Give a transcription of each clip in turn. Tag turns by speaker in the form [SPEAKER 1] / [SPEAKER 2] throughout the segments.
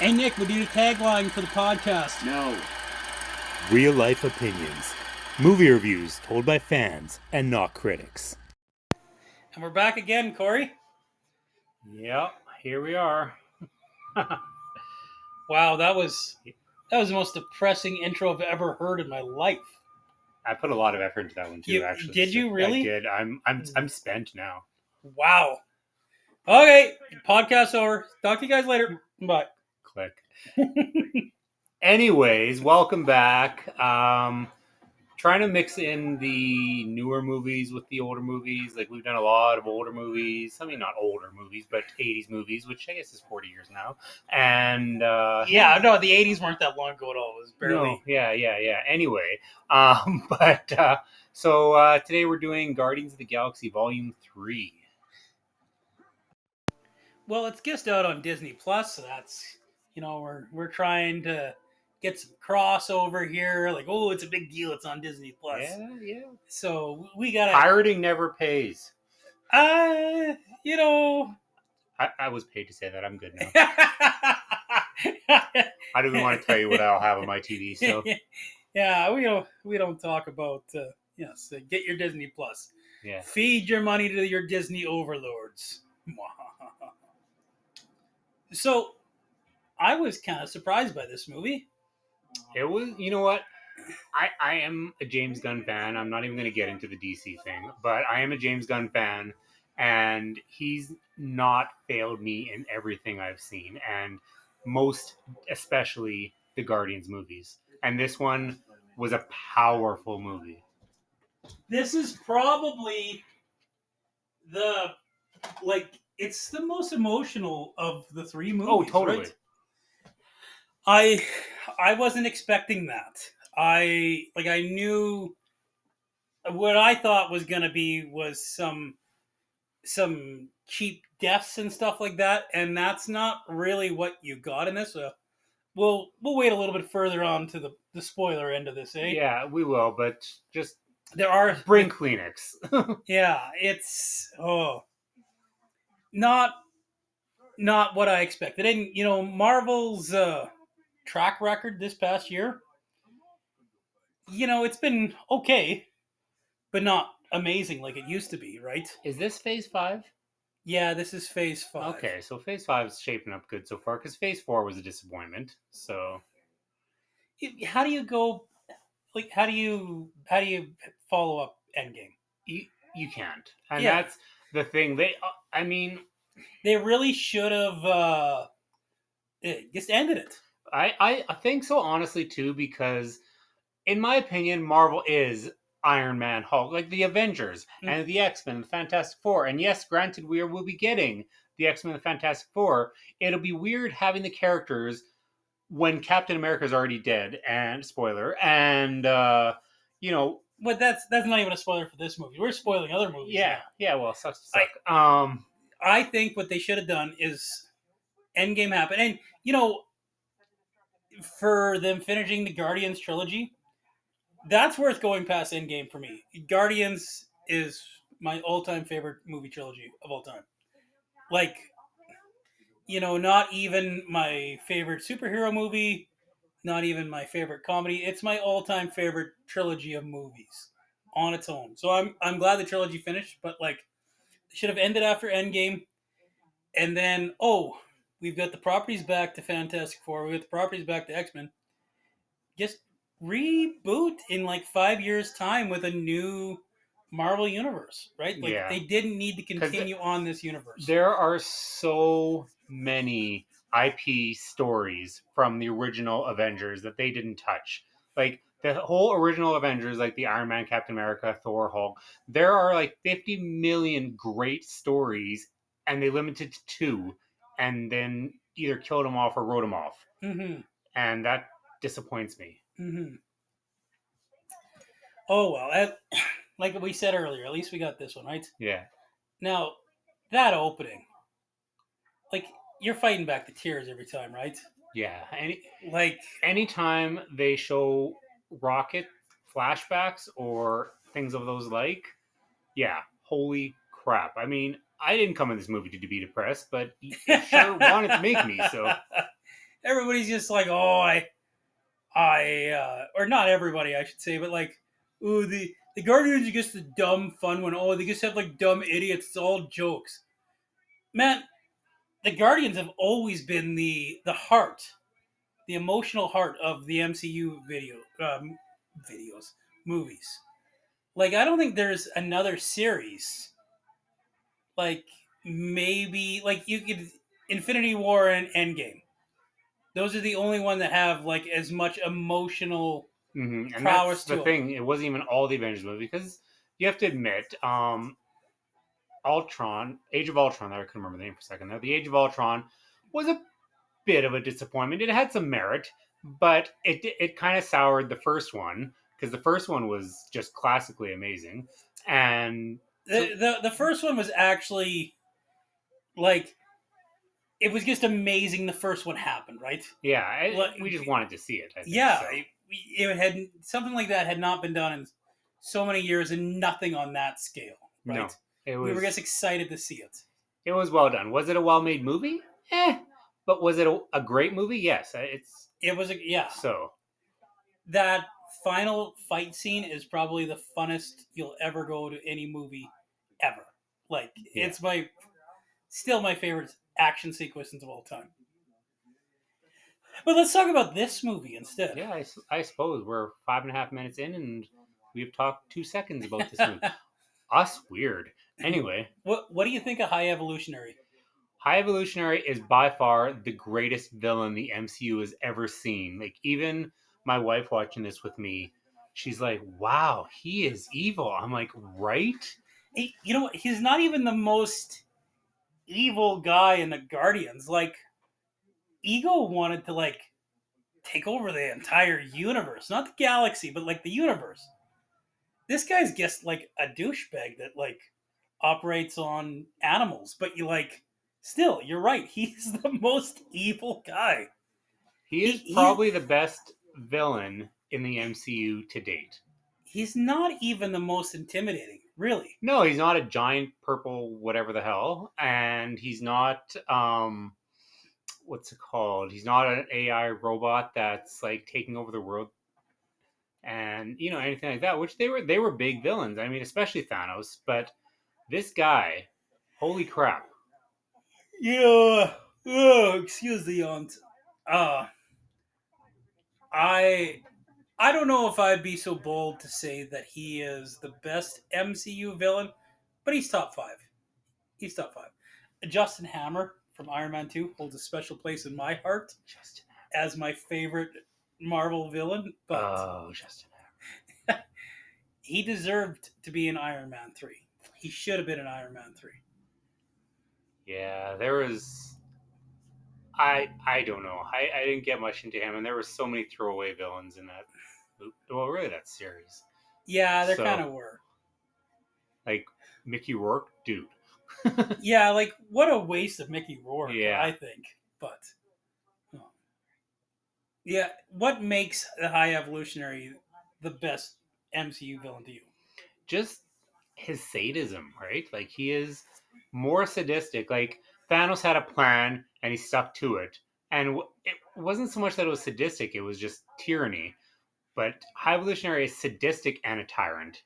[SPEAKER 1] Hey Nick, we need a tagline for the podcast.
[SPEAKER 2] No.
[SPEAKER 3] Real life opinions. Movie reviews told by fans and not critics.
[SPEAKER 1] And we're back again, Corey.
[SPEAKER 2] Yep, here we are.
[SPEAKER 1] Wow, that was the most depressing intro I've ever heard in my life.
[SPEAKER 2] I put a lot of effort into that one too, actually.
[SPEAKER 1] Did you really?
[SPEAKER 2] I did. I'm spent now.
[SPEAKER 1] Wow. Okay, podcast over. Talk to you guys later. Bye.
[SPEAKER 2] Click. Anyways, welcome back. Trying to mix in the newer movies with the older movies. Like, we've done a lot of older movies. I mean, not older movies, but 80s movies, which I guess is 40 years now. And
[SPEAKER 1] no, the 80s weren't that long ago at all. It was barely.
[SPEAKER 2] No, yeah. Anyway, today we're doing Guardians of the Galaxy Volume 3.
[SPEAKER 1] Well, it's just out on Disney Plus, so that's, we're trying to get some crossover here. Like, oh, it's a big deal. It's on Disney Plus.
[SPEAKER 2] Yeah.
[SPEAKER 1] So we gotta.
[SPEAKER 2] Pirating never pays.
[SPEAKER 1] I
[SPEAKER 2] was paid to say that. I'm good now. I don't even want to tell you what I'll have on my TV. So
[SPEAKER 1] yeah, we don't talk about yes. Get your Disney Plus.
[SPEAKER 2] Yeah.
[SPEAKER 1] Feed your money to your Disney overlords. So, I was kind of surprised by this movie.
[SPEAKER 2] It was, you know what? I am a James Gunn fan. I'm not even going to get into the DC thing, but I am a James Gunn fan, and he's not failed me in everything I've seen, and most especially the Guardians movies. And this one was a powerful movie.
[SPEAKER 1] This is probably it's the most emotional of the three movies.
[SPEAKER 2] Oh, totally.
[SPEAKER 1] Right? I wasn't expecting that. I knew what I thought was going to be was some cheap deaths and stuff like that, and that's not really what you got in this. So we'll wait a little bit further on to the spoiler end of this, eh?
[SPEAKER 2] Yeah, we will, but just
[SPEAKER 1] bring
[SPEAKER 2] Kleenex.
[SPEAKER 1] Yeah, it's not what I expected. And Marvel's track record this past year, it's been okay, but not amazing like it used to be, right?
[SPEAKER 2] Is this Phase 5?
[SPEAKER 1] Yeah, this is Phase 5.
[SPEAKER 2] Okay, so Phase 5 is shaping up good so far, because Phase 4 was a disappointment. So,
[SPEAKER 1] how do you go? Like, how do you follow up Endgame?
[SPEAKER 2] You can't, and that's the thing. They really
[SPEAKER 1] should have just ended it.
[SPEAKER 2] I think so, honestly, too, because in my opinion, Marvel is Iron Man, Hulk, like the Avengers and the X-Men, the Fantastic Four. And yes, granted, will be getting the X-Men, the Fantastic Four. It'll be weird having the characters when Captain America's already dead, and spoiler, and
[SPEAKER 1] But that's not even a spoiler for this movie. We're spoiling other movies.
[SPEAKER 2] Yeah. Well, sucks to suck.
[SPEAKER 1] I think what they should have done is Endgame happened, and for them finishing the Guardians trilogy, that's worth going past Endgame for me. Guardians is my all-time favorite movie trilogy of all time. Like, not even my favorite superhero movie, not even my favorite comedy. It's my all-time favorite trilogy of movies on its own. So I'm glad the trilogy finished, but they should have ended after Endgame. And then, we've got the properties back to Fantastic Four. We've got the properties back to X-Men. Just reboot in 5 years' time with a new Marvel universe, right? They didn't need to continue on this universe.
[SPEAKER 2] There are so many IP stories from the original Avengers that they didn't touch. Like, the whole original Avengers, like the Iron Man, Captain America, Thor, Hulk, there are 50 million great stories, and they limited to 2, and then either killed them off or wrote them off.
[SPEAKER 1] Mm-hmm.
[SPEAKER 2] And that disappoints me.
[SPEAKER 1] Mm-hmm. Oh, well, like we said earlier, at least we got this one, right?
[SPEAKER 2] Yeah.
[SPEAKER 1] Now, that opening, you're fighting back the tears every time, right?
[SPEAKER 2] Yeah.
[SPEAKER 1] Anytime
[SPEAKER 2] they show Rocket flashbacks or things of those holy crap. I mean, I didn't come in this movie to be depressed, but you sure wanted to make me, so.
[SPEAKER 1] everybody's just like, oh, or not everybody, I should say, but like, ooh, the Guardians are just a dumb fun one. Oh, they just have like dumb idiots. It's all jokes. Man, the Guardians have always been the heart, the emotional heart of the MCU videos, movies. Like, I don't think there's another series like maybe like you could Infinity War and Endgame. Those are the only one that have like as much emotional
[SPEAKER 2] And that's
[SPEAKER 1] prowess
[SPEAKER 2] the
[SPEAKER 1] to them.
[SPEAKER 2] thing. It wasn't even all the Avengers movies because you have to admit, Ultron, Age of Ultron. I can remember the name for a second. There, the Age of Ultron was a bit of a disappointment. It had some merit, but it kind of soured the first one because the first one was just classically amazing, and so
[SPEAKER 1] The first one was actually like it was just amazing. The first one happened, right?
[SPEAKER 2] yeah,
[SPEAKER 1] Like,
[SPEAKER 2] we just wanted to see it. I think
[SPEAKER 1] yeah,
[SPEAKER 2] so.
[SPEAKER 1] it had something like that had not been done in so many years, and nothing on that scale, right?
[SPEAKER 2] No, it
[SPEAKER 1] We were
[SPEAKER 2] was
[SPEAKER 1] just excited to see it.
[SPEAKER 2] it was well done. Was it a well made movie? But was it a great movie? Yes, it's
[SPEAKER 1] It was yeah.
[SPEAKER 2] so.
[SPEAKER 1] That final fight scene is probably the funnest you'll ever go to any movie ever. Like
[SPEAKER 2] Yeah.
[SPEAKER 1] it's my still my favorite action sequence of all time. But let's talk about this movie instead.
[SPEAKER 2] Yeah, I suppose we're 5.5 minutes in, and we've talked 2 seconds about this movie. Us weird. Anyway,
[SPEAKER 1] What do you think of High Evolutionary?
[SPEAKER 2] High Evolutionary is by far the greatest villain the MCU has ever seen. Like, even my wife watching this with me, she's like, wow, he is evil. I'm like, right?
[SPEAKER 1] You know, he's not even the most evil guy in the Guardians. Like, Ego wanted to like take over the entire universe, not the galaxy, but like the universe. This guy's just like a douchebag that like operates on animals, but you like still, you're right. He's the most evil guy.
[SPEAKER 2] He is
[SPEAKER 1] He
[SPEAKER 2] probably the best villain in the MCU to date.
[SPEAKER 1] he's not even the most intimidating, really.
[SPEAKER 2] No, he's not a giant purple whatever the hell, and he's not what's it called? He's not an AI robot that's like taking over the world and anything like that. Which they were big villains. I mean, especially Thanos. But this guy, holy crap!
[SPEAKER 1] Yeah. Oh, excuse the aunt. Uh I I don't know if I'd be so bold to say that he is the best MCU villain, but he's top five. He's top five. Justin Hammer from Iron Man 2 holds a special place in my heart
[SPEAKER 2] Justin,
[SPEAKER 1] as my favorite Marvel villain, but
[SPEAKER 2] Justin.
[SPEAKER 1] he deserved to be in Iron Man 3. He should have been in Iron Man 3.
[SPEAKER 2] Yeah, there was. I don't know. I didn't get much into him, and there were so many throwaway villains in that. Well, really, that series.
[SPEAKER 1] Yeah, there
[SPEAKER 2] So-
[SPEAKER 1] kind of were.
[SPEAKER 2] Like Mickey Rourke, dude.
[SPEAKER 1] Yeah, like what a waste of Mickey Rourke,
[SPEAKER 2] Yeah.
[SPEAKER 1] I think. But yeah, what makes the High Evolutionary the best MCU villain to you?
[SPEAKER 2] Just his sadism, right? Like he is more sadistic. Like Thanos had a plan and he stuck to it, and it wasn't so much that it was sadistic; it was just tyranny. But High Evolutionary is sadistic and a tyrant.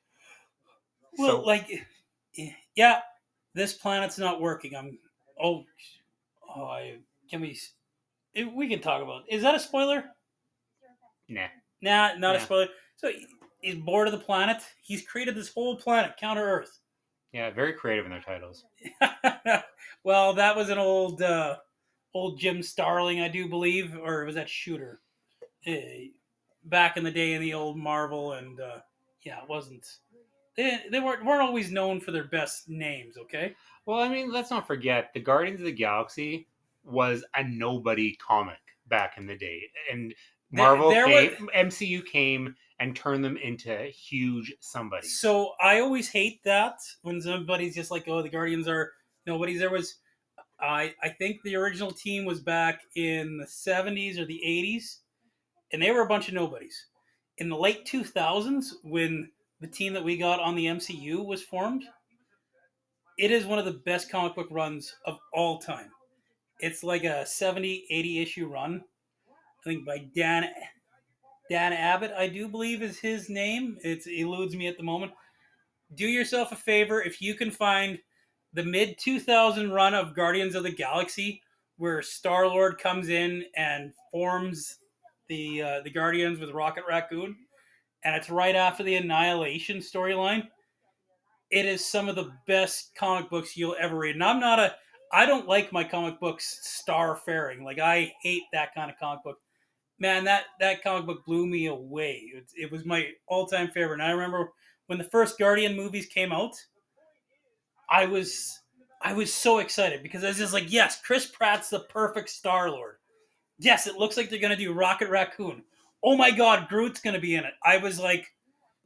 [SPEAKER 1] Well,
[SPEAKER 2] So
[SPEAKER 1] like, yeah, this planet's not working. Oh, I can we can talk about. Is that a spoiler?
[SPEAKER 2] nah,
[SPEAKER 1] Nah, not a
[SPEAKER 2] Yeah.
[SPEAKER 1] spoiler. So he's bored of the planet. He's created this whole planet, Counter Earth.
[SPEAKER 2] yeah, very creative in their titles.
[SPEAKER 1] Well, that was an old Jim Starling, I do believe, or was that Shooter? Back in the day in the old Marvel, and yeah, it wasn't. They weren't always known for their best names. Okay.
[SPEAKER 2] Well, I mean, let's not forget the Guardians of the Galaxy was a nobody comic back in the day, and MCU came and turned them into huge somebodies.
[SPEAKER 1] So I always hate that when somebody's just like, "Oh, the Guardians are nobody's." I think the original team was back in the 70s or the 80s, and they were a bunch of nobodies. In the late 2000s, when the team that we got on the MCU was formed, it is one of the best comic book runs of all time. It's like a 70, 80 issue run. think by Dan Abbott, I do believe is his name. It eludes me at the moment. Do yourself a favor if you can find the mid 2000 run of Guardians of the Galaxy, where Star Lord comes in and forms the Guardians with Rocket Raccoon, and it's right after the Annihilation storyline. It is some of the best comic books you'll ever read. And I don't like my comic books star faring. Like, I hate that kind of comic book. Man, that comic book blew me away. It was my all time favorite. And I remember when the first Guardian movies came out, I was so excited because I was just like, yes, Chris Pratt's the perfect Star Lord. Yes, it looks like they're gonna do Rocket Raccoon. Oh my God, Groot's gonna be in it. I was like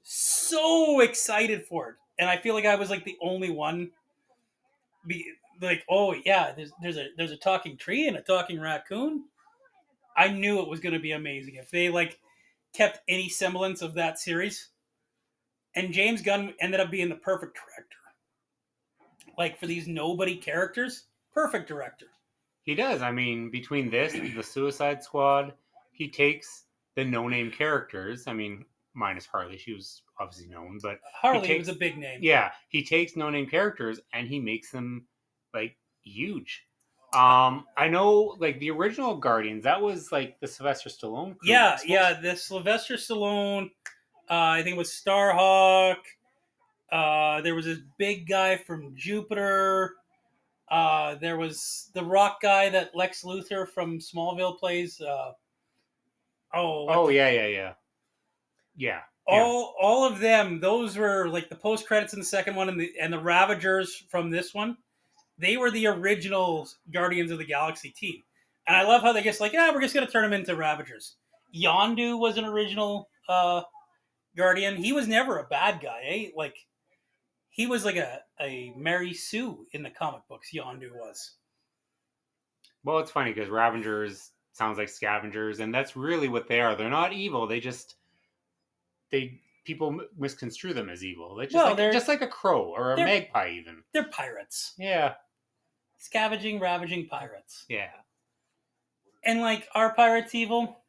[SPEAKER 1] so excited for it, and I feel like I was like the only one. Like, oh yeah, there's a talking tree and a talking raccoon. I knew it was gonna be amazing if they like kept any semblance of that series. And James Gunn ended up being the perfect director. Like for these nobody characters, perfect director.
[SPEAKER 2] He does. I mean, between this, the Suicide Squad, he takes the no-name characters. I mean, minus Harley, she was obviously known, but
[SPEAKER 1] Harley was a big name.
[SPEAKER 2] Yeah, he takes no-name characters and he makes them like huge. I know, like the original Guardians, that was like the Sylvester Stallone.
[SPEAKER 1] Yeah, the Sylvester Stallone. I think it was Starhawk. There was this big guy from Jupiter. There was the rock guy that Lex Luthor from Smallville plays.
[SPEAKER 2] Yeah.
[SPEAKER 1] All of them. Those were like the post credits in the second one, and the Ravagers from this one. They were the original Guardians of the Galaxy team, and I love how they just like, yeah, we're just gonna turn them into Ravagers. Yondu was an original Guardian. He was never a bad guy, eh? Like he was like a Mary Sue in the comic books. Yondu was.
[SPEAKER 2] Well, it's funny because Ravagers sounds like scavengers, and that's really what they are. They're not evil. People misconstrue them as evil. They're just like a crow or a magpie, even.
[SPEAKER 1] They're pirates.
[SPEAKER 2] Yeah.
[SPEAKER 1] Scavenging, ravaging pirates.
[SPEAKER 2] Yeah.
[SPEAKER 1] And like, are pirates evil?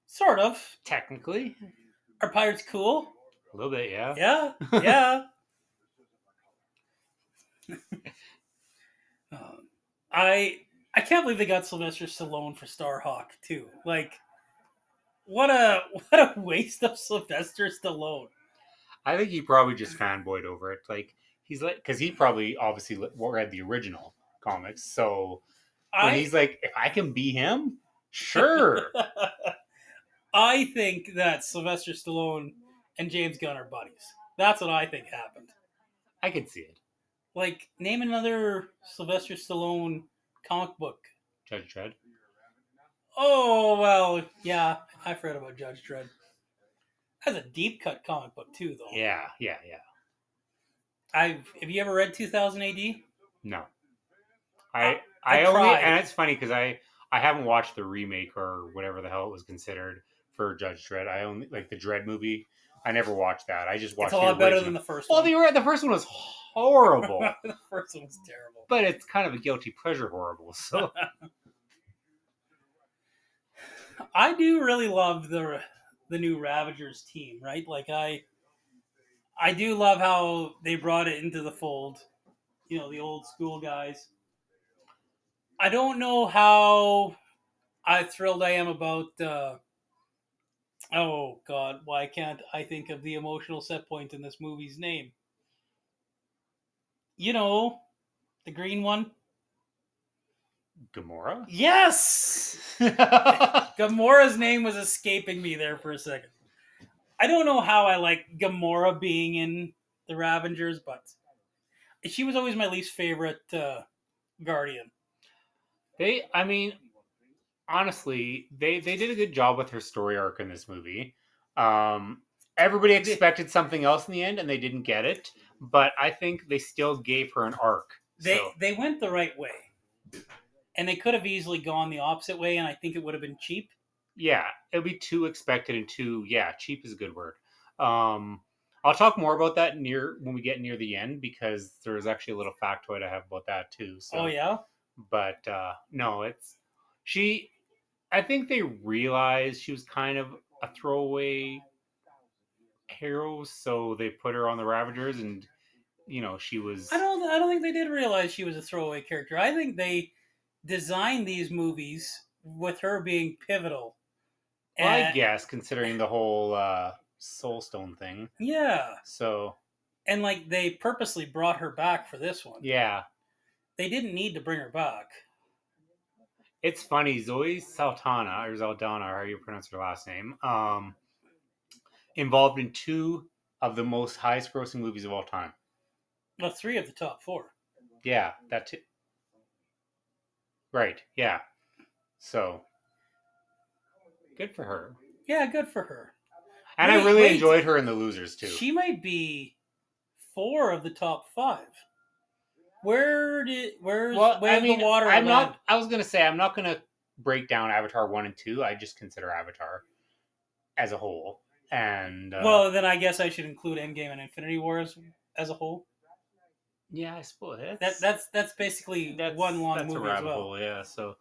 [SPEAKER 1] Sort of.
[SPEAKER 2] Technically.
[SPEAKER 1] Are pirates cool?
[SPEAKER 2] A little bit, yeah.
[SPEAKER 1] Yeah. Yeah. I can't believe they got Sylvester Stallone for Starhawk too. Like, what a waste of Sylvester Stallone.
[SPEAKER 2] I think he probably just fanboyed over it. Like he's like, because he probably obviously read the original comics. So when he's like, if I can be him, sure.
[SPEAKER 1] I think that Sylvester Stallone and James Gunn are buddies. That's what I think happened.
[SPEAKER 2] I could see it.
[SPEAKER 1] Like, name another Sylvester Stallone comic book.
[SPEAKER 2] Judge Dredd.
[SPEAKER 1] Oh, well, yeah. I've read about Judge Dredd. That's a deep cut comic book, too, though.
[SPEAKER 2] Yeah.
[SPEAKER 1] Have you ever read 2000 AD?
[SPEAKER 2] No. I only, and it's funny because I haven't watched the remake or whatever the hell it was considered for Judge Dredd. I only, like the Dredd movie. I never watched that. I just watched the original.
[SPEAKER 1] It's a lot better than the first one.
[SPEAKER 2] Well, the first one was horrible.
[SPEAKER 1] The first one was terrible.
[SPEAKER 2] But it's kind of a guilty pleasure horrible, so...
[SPEAKER 1] I do really love the new Ravagers team, right? Like I do love how they brought it into the fold. You know, the old school guys. I don't know how thrilled I am about. Oh God, why can't I think of the emotional set point in this movie's name? You know, the green one.
[SPEAKER 2] Gamora?
[SPEAKER 1] Yes! Gamora's name was escaping me there for a second. I don't know how I like Gamora being in the Ravengers, but she was always my least favorite Guardian.
[SPEAKER 2] Honestly, they did a good job with her story arc in this movie. Everybody expected something else in the end, and they didn't get it. But I think they still gave her an arc.
[SPEAKER 1] They went the right way. And they could have easily gone the opposite way, and I think it would have been cheap.
[SPEAKER 2] Yeah, it would be too expected and cheap is a good word. I'll talk more about that when we get near the end, because there's actually a little factoid I have about that too. So.
[SPEAKER 1] Oh, yeah?
[SPEAKER 2] But no, I think they realized she was kind of a throwaway hero, so they put her on the Ravagers, and she was.
[SPEAKER 1] I don't think they did realize she was a throwaway character. I think they designed these movies with her being pivotal.
[SPEAKER 2] Well, I
[SPEAKER 1] And
[SPEAKER 2] guess considering the whole Soulstone thing.
[SPEAKER 1] yeah,
[SPEAKER 2] So
[SPEAKER 1] and like they purposely brought her back for this one.
[SPEAKER 2] yeah,
[SPEAKER 1] They didn't need to bring her back.
[SPEAKER 2] it's funny. Zoe Saldana, or Zaldana, how you pronounce her last name, involved in 2 of the most highest-grossing movies of all time.
[SPEAKER 1] Well, 3 of the top 4.
[SPEAKER 2] Yeah, that too. Right. Yeah. So good for her.
[SPEAKER 1] Yeah, good for her.
[SPEAKER 2] And I really enjoyed her in The Losers too.
[SPEAKER 1] She might be 4 of the top 5. Where's the water?
[SPEAKER 2] I'm not. I was gonna say I'm not gonna break down Avatar 1 and 2. I just consider Avatar as a whole. And
[SPEAKER 1] well, then I guess I should include Endgame and Infinity War as a whole.
[SPEAKER 2] Yeah, I suppose
[SPEAKER 1] that's basically one long movie as well.
[SPEAKER 2] Hole, yeah. So,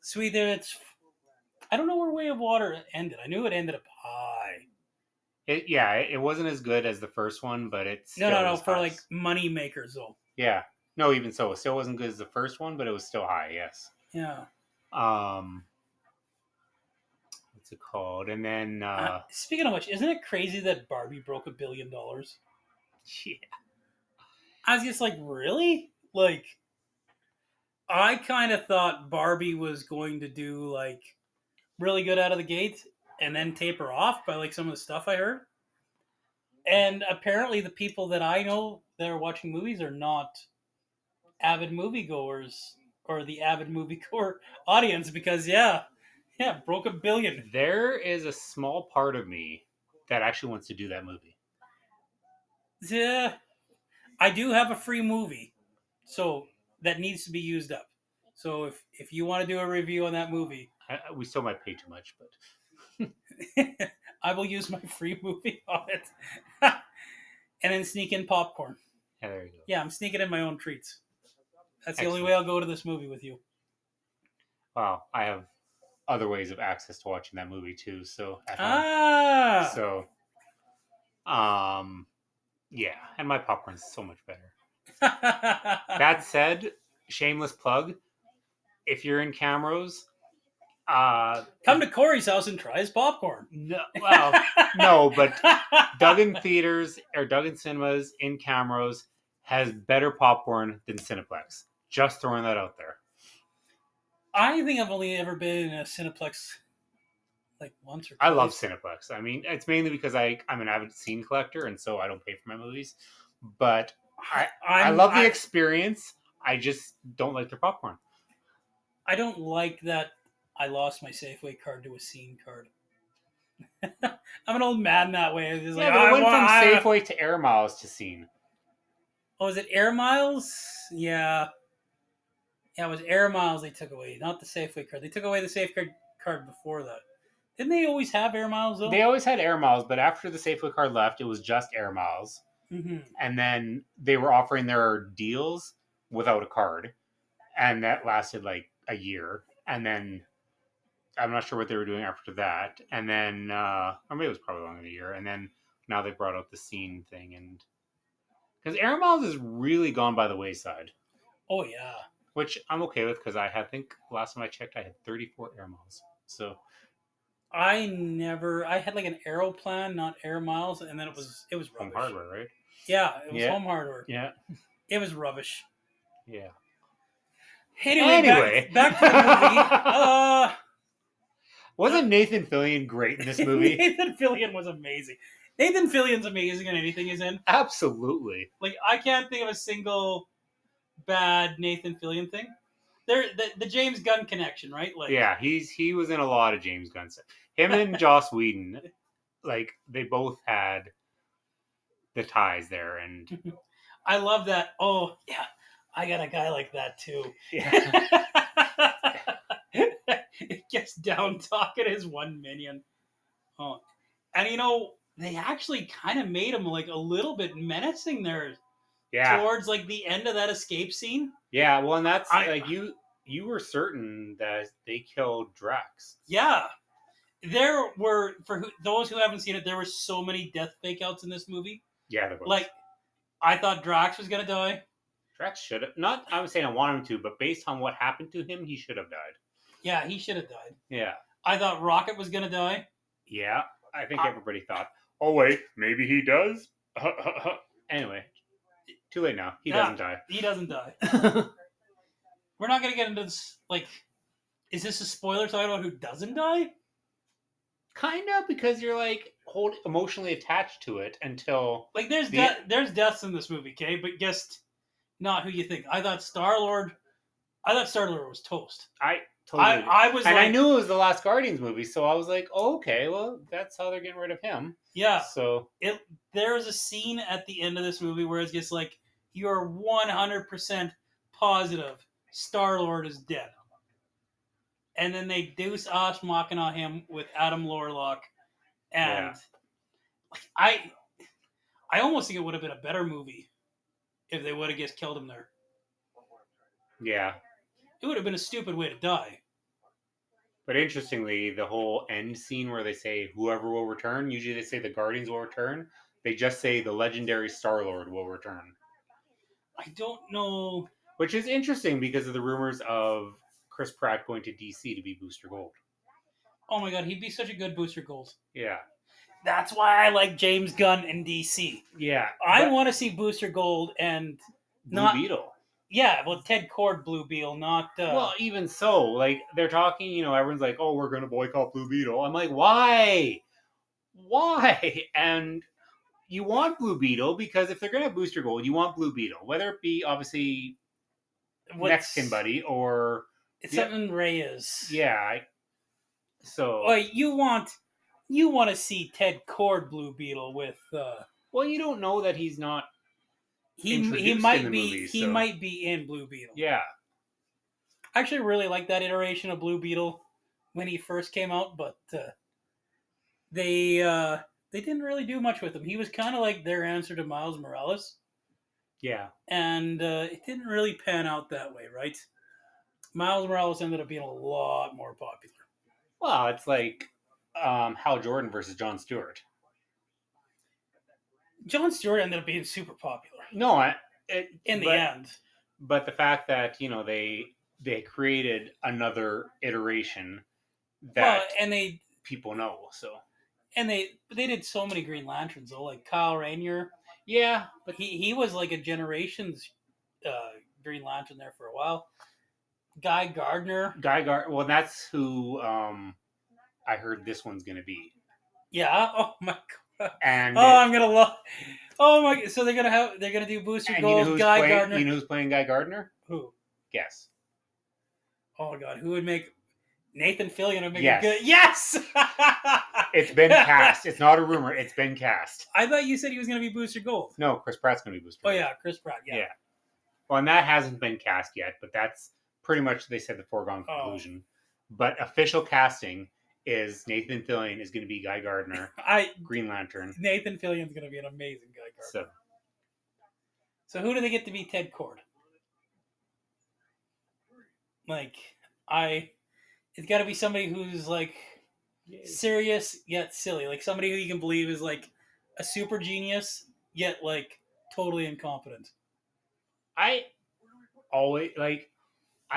[SPEAKER 1] Sweet, it's. I don't know where Way of Water ended. I knew it ended up high.
[SPEAKER 2] It wasn't as good as the first one, but it's
[SPEAKER 1] no for like money makers though.
[SPEAKER 2] Yeah, no, even so, it still wasn't good as the first one, but it was still high. Yes.
[SPEAKER 1] Yeah.
[SPEAKER 2] What's it called? And then
[SPEAKER 1] speaking of which, isn't it crazy that Barbie broke $1 billion?
[SPEAKER 2] Yeah.
[SPEAKER 1] I was just like, really? Like, I kind of thought Barbie was going to do like really good out of the gate and then taper off by like some of the stuff I heard. And apparently the people that I know that are watching movies are not avid moviegoers or the avid moviegoer audience because broke $1 billion.
[SPEAKER 2] There is a small part of me that actually wants to do that movie.
[SPEAKER 1] Yeah. I do have a free movie, so that needs to be used up. So if you want to do a review on that movie,
[SPEAKER 2] we still might pay too much, but
[SPEAKER 1] I will use my free movie on it, and then sneak in popcorn.
[SPEAKER 2] Yeah, there you go.
[SPEAKER 1] Yeah, I'm sneaking in my own treats. That's the
[SPEAKER 2] Excellent.
[SPEAKER 1] only way I'll go to this movie with you.
[SPEAKER 2] Wow, I have other ways of access to watching that movie too. So yeah, and my popcorn's so much better. That said, shameless plug, if you're in Camrose,
[SPEAKER 1] come to Corey's house and try his popcorn.
[SPEAKER 2] No, but Duggan Theaters or Duggan Cinemas in Camrose has better popcorn than Cineplex. Just throwing that out there.
[SPEAKER 1] I think I've only ever been in a Cineplex like once or twice.
[SPEAKER 2] I love Cineplex. I mean, it's mainly because I'm an avid scene collector, and so I don't pay for my movies. But I love the experience. I just don't like their popcorn.
[SPEAKER 1] I don't like that I lost my Safeway card to a scene card. I'm an old man that way. It's
[SPEAKER 2] but it went from Safeway to Air Miles to scene.
[SPEAKER 1] Oh, is it Air Miles? Yeah. Yeah, it was Air Miles they took away, not the Safeway card. They took away the Safeway card before that. Didn't they always have Air Miles, though?
[SPEAKER 2] They always had Air Miles, but after the Safeway card left, it was just Air Miles.
[SPEAKER 1] Mm-hmm.
[SPEAKER 2] And then they were offering their deals without a card. And that lasted like a year. And then I'm not sure what they were doing after that. And then, or maybe it was probably longer than a year. And then now they brought out the scene thing. And because Air Miles has really gone by the wayside.
[SPEAKER 1] Oh, yeah.
[SPEAKER 2] Which I'm okay with because I think last time I checked, I had 34 Air Miles. So
[SPEAKER 1] I had like an Aeroplan, not Air Miles, and then it was rubbish.
[SPEAKER 2] Home Hardware, right?
[SPEAKER 1] Yeah, it was Home Hardware.
[SPEAKER 2] Yeah.
[SPEAKER 1] It was rubbish.
[SPEAKER 2] Yeah.
[SPEAKER 1] Anyway. Back to the movie.
[SPEAKER 2] Wasn't Nathan Fillion great in this movie?
[SPEAKER 1] Nathan Fillion was amazing. Nathan Fillion's amazing in anything he's in.
[SPEAKER 2] Absolutely.
[SPEAKER 1] Like, I can't think of a single bad Nathan Fillion thing. The James Gunn connection, right? Like,
[SPEAKER 2] yeah, he was in a lot of James Gunn stuff. Him and Joss Whedon, like, they both had the ties there, and
[SPEAKER 1] I love that. Oh yeah, I got a guy like that too.
[SPEAKER 2] Yeah.
[SPEAKER 1] It gets down talking his one minion. Oh, and they actually kind of made him like a little bit menacing there.
[SPEAKER 2] Yeah.
[SPEAKER 1] Towards like the end of that escape scene.
[SPEAKER 2] Yeah, well, and that's like you you were certain that they killed Drax.
[SPEAKER 1] Yeah. There were, those who haven't seen it, there were so many death fake outs in this movie.
[SPEAKER 2] Yeah, there was.
[SPEAKER 1] Like, I thought Drax was going to die.
[SPEAKER 2] Drax should have. Not, I'm saying I want him to, but based on what happened to him, he should have died.
[SPEAKER 1] Yeah, he should have died.
[SPEAKER 2] Yeah.
[SPEAKER 1] I thought Rocket was going to die.
[SPEAKER 2] Yeah, I think everybody thought, oh, wait, maybe he does? Anyway, too late now. He doesn't die.
[SPEAKER 1] He doesn't die. We're not going to get into this, like, is this a spoiler talking about who doesn't die?
[SPEAKER 2] Kind of, because you're, like, emotionally attached to it until...
[SPEAKER 1] Like, there's deaths in this movie, okay? But guess not who you think. I thought Star-Lord was toast. I was
[SPEAKER 2] and
[SPEAKER 1] like,
[SPEAKER 2] I knew it was the last Guardians movie, so I was like, oh, okay, well, that's how they're getting rid of him.
[SPEAKER 1] Yeah.
[SPEAKER 2] So
[SPEAKER 1] there is a scene at the end of this movie where it's just like, you're 100% positive Star-Lord is dead. And then they Deus Ex Machina him with Adam Warlock. And I almost think it would have been a better movie if they would have just killed him there.
[SPEAKER 2] Yeah.
[SPEAKER 1] It would have been a stupid way to die.
[SPEAKER 2] But interestingly, the whole end scene where they say whoever will return, usually they say the Guardians will return. They just say the legendary Star-Lord will return.
[SPEAKER 1] I don't know.
[SPEAKER 2] Which is interesting because of the rumors of Chris Pratt going to DC to be Booster Gold.
[SPEAKER 1] Oh my god, he'd be such a good Booster Gold.
[SPEAKER 2] Yeah.
[SPEAKER 1] That's why I like James Gunn in DC.
[SPEAKER 2] Yeah.
[SPEAKER 1] I want to see Booster Gold and
[SPEAKER 2] Blue Beetle.
[SPEAKER 1] Yeah, well, Ted Cord Blue Beetle, not...
[SPEAKER 2] Well, even so, like, they're talking, everyone's like, oh, we're going to boycott Blue Beetle. I'm like, why? Why? And you want Blue Beetle because if they're going to have Booster Gold, you want Blue Beetle. Whether it be, obviously, Mexican buddy or...
[SPEAKER 1] It's something Reyes.
[SPEAKER 2] Yeah. So...
[SPEAKER 1] Oh, you want to see Ted Cord Blue Beetle with...
[SPEAKER 2] Well, you don't know that he's not...
[SPEAKER 1] He might be in Blue Beetle.
[SPEAKER 2] Yeah.
[SPEAKER 1] I actually really like that iteration of Blue Beetle when he first came out, but they didn't really do much with him. He was kind of like their answer to Miles Morales.
[SPEAKER 2] Yeah.
[SPEAKER 1] And it didn't really pan out that way, right? Miles Morales ended up being a lot more popular.
[SPEAKER 2] Well, it's like Hal Jordan versus Jon Stewart.
[SPEAKER 1] Jon Stewart ended up being super popular.
[SPEAKER 2] No,
[SPEAKER 1] in the end.
[SPEAKER 2] But the fact that they created another iteration that people know, so
[SPEAKER 1] and they did so many Green Lanterns though, like Kyle Rayner.
[SPEAKER 2] Yeah,
[SPEAKER 1] but he was like a Generations Green Lantern there for a while. Guy Gardner.
[SPEAKER 2] Well, that's who I heard this one's gonna be.
[SPEAKER 1] Yeah. Oh my god.
[SPEAKER 2] And
[SPEAKER 1] I'm gonna love. Oh my! So they're gonna do Booster Gold. Guy Gardner.
[SPEAKER 2] You know who's playing Guy Gardner?
[SPEAKER 1] Who?
[SPEAKER 2] Guess.
[SPEAKER 1] Oh my god! Who would make Nathan Fillion? Would make
[SPEAKER 2] yes.
[SPEAKER 1] a good. Yes.
[SPEAKER 2] It's been cast. It's not a rumor. It's been cast.
[SPEAKER 1] I thought you said he was gonna be Booster Gold.
[SPEAKER 2] No, Chris Pratt's gonna be Booster Gold.
[SPEAKER 1] Oh yeah, Chris Pratt. Yeah.
[SPEAKER 2] Well, and that hasn't been cast yet, but that's pretty much they said the foregone conclusion. But official casting is Nathan Fillion is going to be Guy Gardner, Green Lantern.
[SPEAKER 1] Nathan Fillion's going to be an amazing Guy Gardner. So who do they get to be Ted Cord? Like, it's got to be somebody who's like serious yet silly, like somebody who you can believe is like a super genius yet like totally incompetent.
[SPEAKER 2] I'm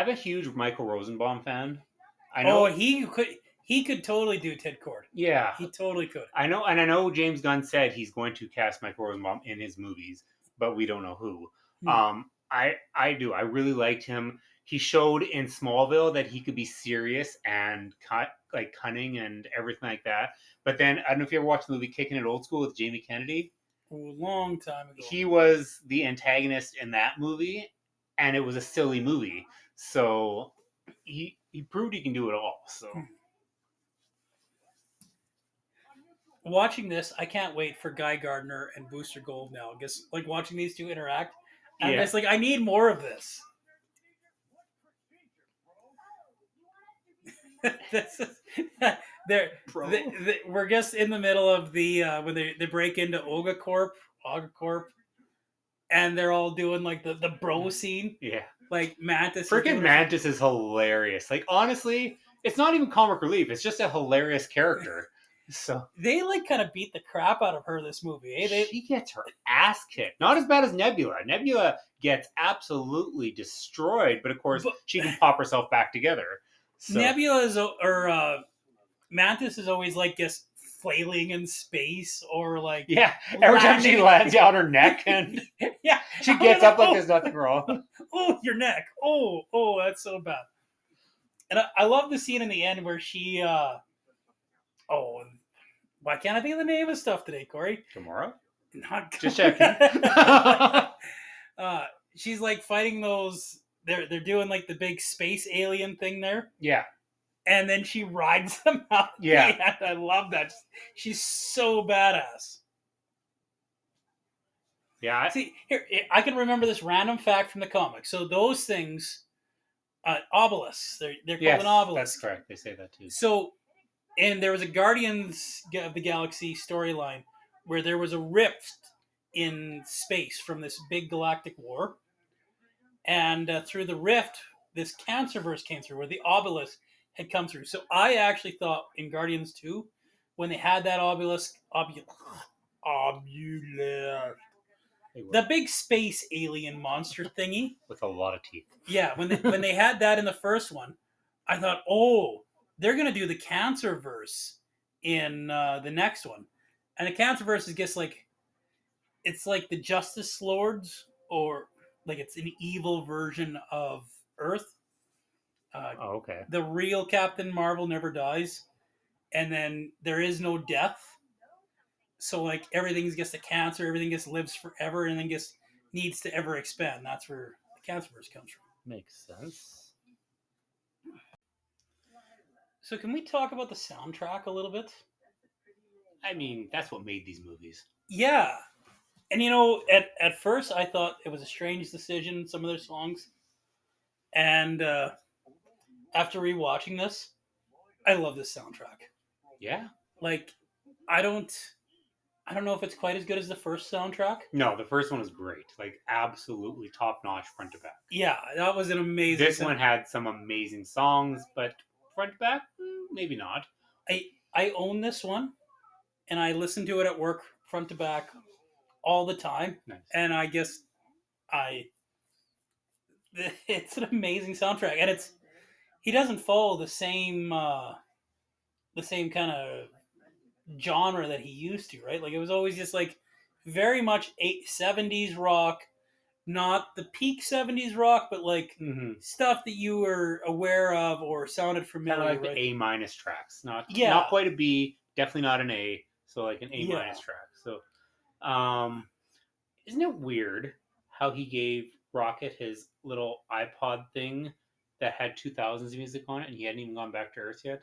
[SPEAKER 2] a huge Michael Rosenbaum fan. I know
[SPEAKER 1] he could totally do Ted Cord.
[SPEAKER 2] Yeah.
[SPEAKER 1] He totally could.
[SPEAKER 2] I know, and I know James Gunn said he's going to cast Michael Rosenbaum in his movies, but we don't know who. I do. I really liked him. He showed in Smallville that he could be serious and cunning and everything like that. But then, I don't know if you ever watched the movie Kicking It Old School with Jamie Kennedy.
[SPEAKER 1] A long time ago.
[SPEAKER 2] He was the antagonist in that movie, and it was a silly movie. So he proved he can do it all. So
[SPEAKER 1] watching this, I can't wait for Guy Gardner and Booster Gold now. I guess like watching these two interact. And it's like I need more of this. We're just in the middle of the when they break into Oga Corp, and they're all doing like the bro scene.
[SPEAKER 2] Yeah.
[SPEAKER 1] Like Mantis.
[SPEAKER 2] Freaking Mantis is hilarious. Like, honestly, it's not even comic relief. It's just a hilarious character. So
[SPEAKER 1] They like kind of beat the crap out of her this movie. Eh?
[SPEAKER 2] she gets her ass kicked. Not as bad as Nebula. Nebula gets absolutely destroyed, but of course she can pop herself back together. So.
[SPEAKER 1] Nebula is Mantis is always like just flailing in space or like
[SPEAKER 2] every time she lands on her neck and she gets up like there's nothing wrong.
[SPEAKER 1] Oh, your neck. Oh, that's so bad. And I love the scene in the end where she why can't I think of the name of stuff today, Corey?
[SPEAKER 2] Tomorrow?
[SPEAKER 1] Not
[SPEAKER 2] just checking.
[SPEAKER 1] She's like fighting those. They're doing like the big space alien thing there.
[SPEAKER 2] Yeah.
[SPEAKER 1] And then she rides them out.
[SPEAKER 2] Yeah.
[SPEAKER 1] I love that. She's so badass.
[SPEAKER 2] Yeah.
[SPEAKER 1] See, here, I can remember this random fact from the comics. So those things, obelisks, they're called an obelisk.
[SPEAKER 2] That's correct. They say that too.
[SPEAKER 1] So, and there was a Guardians of the Galaxy storyline where there was a rift in space from this big galactic war. And through the rift, this Cancerverse came through where the obelisk had come through. So I actually thought in Guardians 2, when they had that obelisk, the big space alien monster thingy.
[SPEAKER 2] With a lot of teeth.
[SPEAKER 1] Yeah, when they had that in the first one, I thought, oh, they're going to do the Cancerverse in the next one. And the Cancerverse is just like, it's like the Justice Lords, or like it's an evil version of Earth.
[SPEAKER 2] Okay.
[SPEAKER 1] The real Captain Marvel never dies, and then there is no death. So like everything's just a cancer, everything just lives forever, and then just needs to ever expand. That's where the Cancerverse comes from.
[SPEAKER 2] Makes sense.
[SPEAKER 1] So can we talk about the soundtrack a little bit?
[SPEAKER 2] I mean, that's what made these movies.
[SPEAKER 1] Yeah. And at first I thought it was a strange decision, some of their songs. And after rewatching this, I love this soundtrack.
[SPEAKER 2] Yeah.
[SPEAKER 1] Like, I don't know if it's quite as good as the first soundtrack.
[SPEAKER 2] No, the first one was great. Like, absolutely top-notch front to back.
[SPEAKER 1] Yeah, that was an amazing
[SPEAKER 2] This one had some amazing songs, but front to back, maybe not.
[SPEAKER 1] I own this one, and I listen to it at work front to back all the time.
[SPEAKER 2] Nice.
[SPEAKER 1] And I guess it's an amazing soundtrack, and he doesn't follow the same kind of genre that he used to, right? Like it was always just like very much 70s rock, not the peak 70s rock, but like stuff that you were aware of or sounded familiar.
[SPEAKER 2] Kind of like
[SPEAKER 1] right?
[SPEAKER 2] the A- tracks, not quite a B, definitely not an A, so like an A- track. So, isn't it weird how he gave Rocket his little iPod thing that had 2000s music on it, and he hadn't even gone back to Earth yet?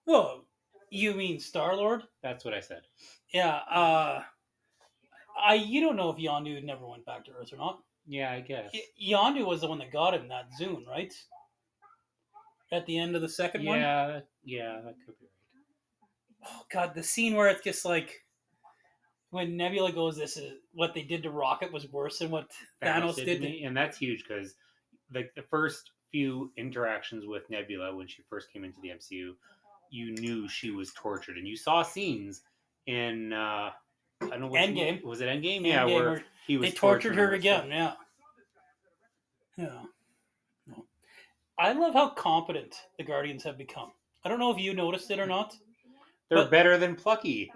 [SPEAKER 1] Well, you mean Star-Lord?
[SPEAKER 2] That's what I said.
[SPEAKER 1] Yeah. You don't know if Yondu never went back to Earth or not.
[SPEAKER 2] Yeah, I guess.
[SPEAKER 1] Yondu was the one that got him that Zune, right? At the end of the second one?
[SPEAKER 2] Yeah, that could be right.
[SPEAKER 1] Oh, God, the scene where it's just like, when Nebula goes, this is what they did to Rocket was worse than what Thanos did to
[SPEAKER 2] me. And that's huge because like the first few interactions with Nebula when she first came into the MCU, you knew she was tortured, and you saw scenes in I don't know what
[SPEAKER 1] Endgame.
[SPEAKER 2] Was it Endgame?
[SPEAKER 1] Yeah,
[SPEAKER 2] where he was
[SPEAKER 1] they tortured her again.
[SPEAKER 2] So.
[SPEAKER 1] Yeah. No. I love how competent the Guardians have become. I don't know if you noticed it or not.
[SPEAKER 2] They're better than Plucky.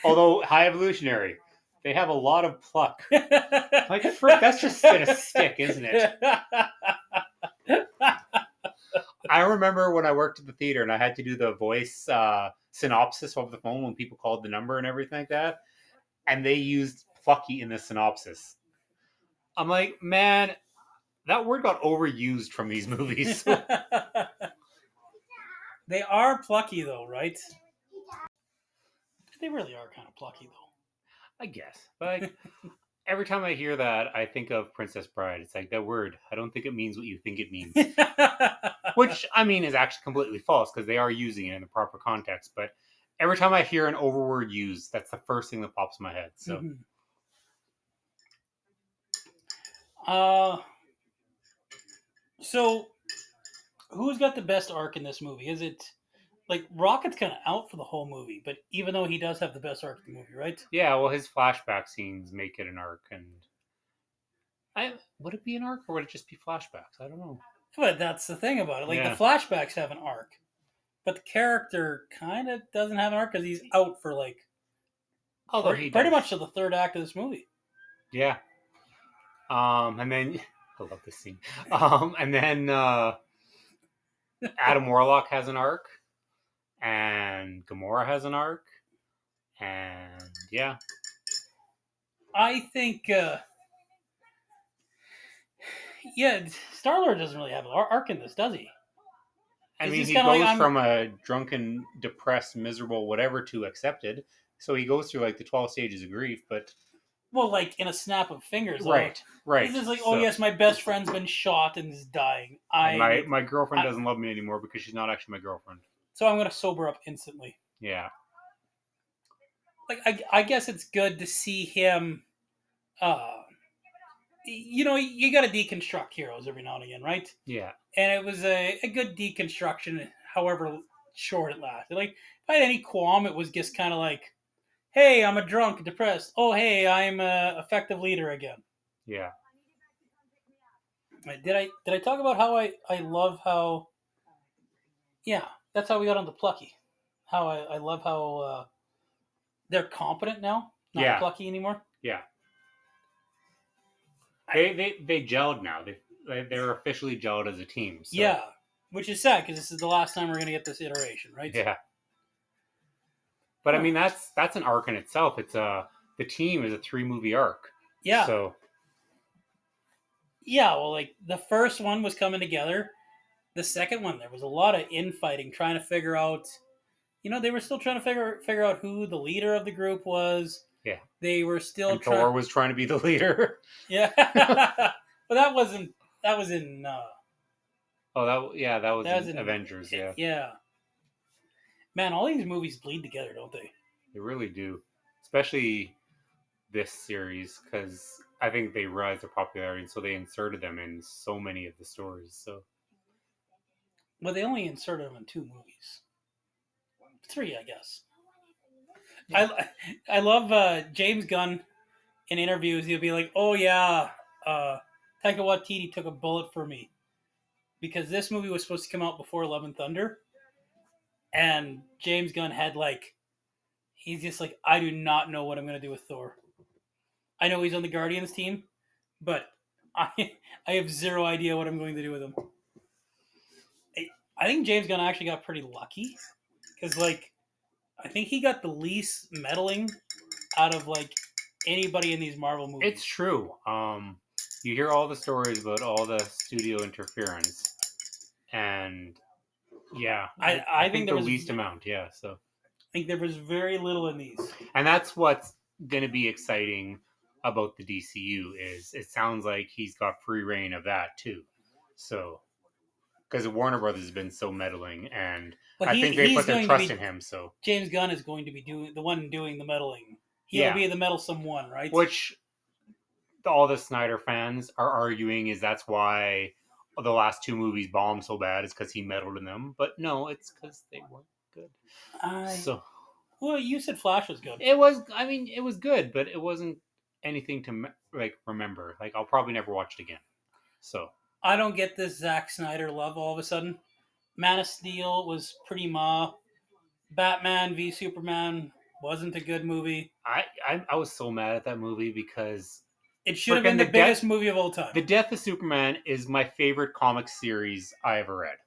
[SPEAKER 2] Although high evolutionary, they have a lot of pluck. Like frick, that's just gonna stick, isn't it? I remember when I worked at the theater and I had to do the voice synopsis over the phone when people called the number and everything like that, and they used plucky in the synopsis. I'm like, man, that word got overused from these movies.
[SPEAKER 1] They are plucky though, right? They really are kind of plucky though.
[SPEAKER 2] I guess. But like, every time I hear that, I think of Princess Bride. It's like, that word, I don't think it means what you think it means. Which, I mean, is actually completely false because they are using it in the proper context. But every time I hear an overword used, that's the first thing that pops in my head. So,
[SPEAKER 1] Uh, so who's got the best arc in this movie? Is it like Rocket's kind of out for the whole movie, but even though he does have the best arc in the movie, right?
[SPEAKER 2] Yeah, well, his flashback scenes make it an arc, and would it be an arc or would it just be flashbacks? I don't know.
[SPEAKER 1] But that's the thing about it. Like
[SPEAKER 2] Yeah.
[SPEAKER 1] the flashbacks have an arc, but the character kind of doesn't have an arc because he's out for like
[SPEAKER 2] Although
[SPEAKER 1] pretty much to the third act of this movie.
[SPEAKER 2] Yeah. And then I love this scene. And then Adam Warlock has an arc, and Gamora has an arc, and yeah.
[SPEAKER 1] I think, yeah, Star Lord doesn't really have an arc in this, does he?
[SPEAKER 2] I
[SPEAKER 1] Is
[SPEAKER 2] mean,
[SPEAKER 1] this
[SPEAKER 2] he
[SPEAKER 1] kinda
[SPEAKER 2] goes
[SPEAKER 1] like,
[SPEAKER 2] from a drunken, depressed, miserable, whatever to accepted. So he goes through like the 12 stages of grief, but
[SPEAKER 1] well, like in a snap of fingers,
[SPEAKER 2] right.
[SPEAKER 1] This is like, oh yes, my best friend's been shot and is dying.
[SPEAKER 2] My girlfriend doesn't love me anymore because she's not actually my girlfriend.
[SPEAKER 1] So I'm going to sober up instantly.
[SPEAKER 2] Yeah.
[SPEAKER 1] Like I guess it's good to see him. You know, you got to deconstruct heroes every now and again, right?
[SPEAKER 2] Yeah.
[SPEAKER 1] And it was a good deconstruction, however short it lasted. Like, if I had any qualm, it was just kind of like, hey, I'm a drunk, depressed. Oh, hey, I'm a effective leader again.
[SPEAKER 2] Yeah.
[SPEAKER 1] Did I talk about how I love how? Yeah, that's how we got onto Plucky. How I love how they're competent now, not Plucky anymore.
[SPEAKER 2] Yeah. They gelled now. They're officially gelled as a team. So.
[SPEAKER 1] Yeah, which is sad because this is the last time we're going to get this iteration, right?
[SPEAKER 2] Yeah. But I mean, that's an arc in itself. It's the team is a 3-movie arc.
[SPEAKER 1] Yeah.
[SPEAKER 2] So.
[SPEAKER 1] Yeah, well, like the first one was coming together. The second one, there was a lot of infighting, trying to figure out. You know, they were still trying to figure out who the leader of the group was.
[SPEAKER 2] Yeah.
[SPEAKER 1] They were still
[SPEAKER 2] Thor was trying to be the leader.
[SPEAKER 1] Yeah. But that was in.
[SPEAKER 2] That was in Avengers. Yeah.
[SPEAKER 1] Yeah. Man, all these movies bleed together, don't they?
[SPEAKER 2] They really do, especially this series, because I think they realized their popularity, and so they inserted them in so many of the stories. So.
[SPEAKER 1] Well, they only inserted them in 2 movies. 3, I guess.
[SPEAKER 2] Yeah.
[SPEAKER 1] I love James Gunn in interviews. He'll be like, "Oh yeah, Taika Waititi took a bullet for me because this movie was supposed to come out before Love and Thunder, and James Gunn had he's just like, I do not know what I'm going to do with Thor. I know he's on the Guardians team, but I have zero idea what I'm going to do with him." I think James Gunn actually got pretty lucky because I think he got the least meddling out of anybody in these Marvel movies.
[SPEAKER 2] It's true. You hear all the stories about all the studio interference, and yeah, I think there was the least amount. Yeah, so
[SPEAKER 1] I think there was very little in these,
[SPEAKER 2] and that's what's going to be exciting about the DCU is it sounds like he's got free reign of that too. So. Because Warner Brothers has been so meddling, and I think they put their trust in him. So
[SPEAKER 1] James Gunn is going to be doing the meddling. He'll be the meddlesome one, right?
[SPEAKER 2] Which all the Snyder fans are arguing is that's why the last 2 movies bombed so bad is because he meddled in them. But no, it's because they weren't good.
[SPEAKER 1] Well, you said Flash was good.
[SPEAKER 2] It was. I mean, it was good, but it wasn't anything to remember. I'll probably never watch it again. So.
[SPEAKER 1] I don't get this Zack Snyder love all of a sudden. Man of Steel was pretty ma. Batman v Superman wasn't a good movie.
[SPEAKER 2] I was so mad at that movie because
[SPEAKER 1] it should have been the biggest movie of all time.
[SPEAKER 2] The Death of Superman is my favorite comic series I ever read.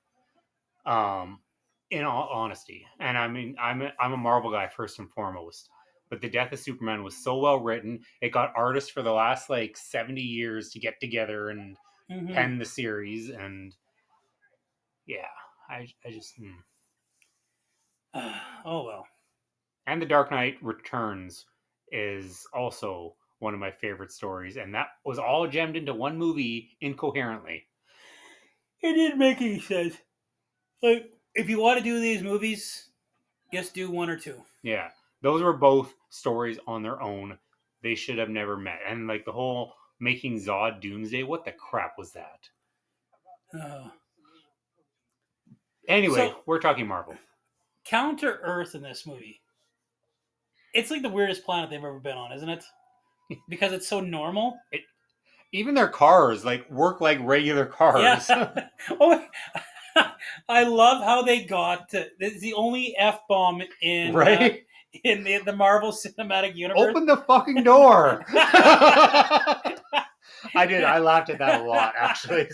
[SPEAKER 2] In all honesty, and I mean I'm a Marvel guy first and foremost. But The Death of Superman was so well written. It got artists for the last 70 years to get together and. Mm-hmm. Pen the series, and yeah, I just
[SPEAKER 1] oh well.
[SPEAKER 2] And The Dark Knight Returns is also one of my favorite stories, and that was all jammed into one movie incoherently.
[SPEAKER 1] It didn't make any sense. If you want to do these movies, just do 1 or 2.
[SPEAKER 2] Yeah, those were both stories on their own. They should have never met, and the whole making Zod Doomsday. What the crap was that? Anyway,
[SPEAKER 1] So-
[SPEAKER 2] we're talking Marvel.
[SPEAKER 1] Counter Earth in this movie. It's like the weirdest planet they've ever been on, isn't it? Because it's so normal.
[SPEAKER 2] Even their cars like work like regular cars.
[SPEAKER 1] Yeah. Oh, I love how they got to. This is the only F-bomb in
[SPEAKER 2] Right?
[SPEAKER 1] in the Marvel Cinematic Universe.
[SPEAKER 2] Open the fucking door. I did. I laughed at that a lot, actually.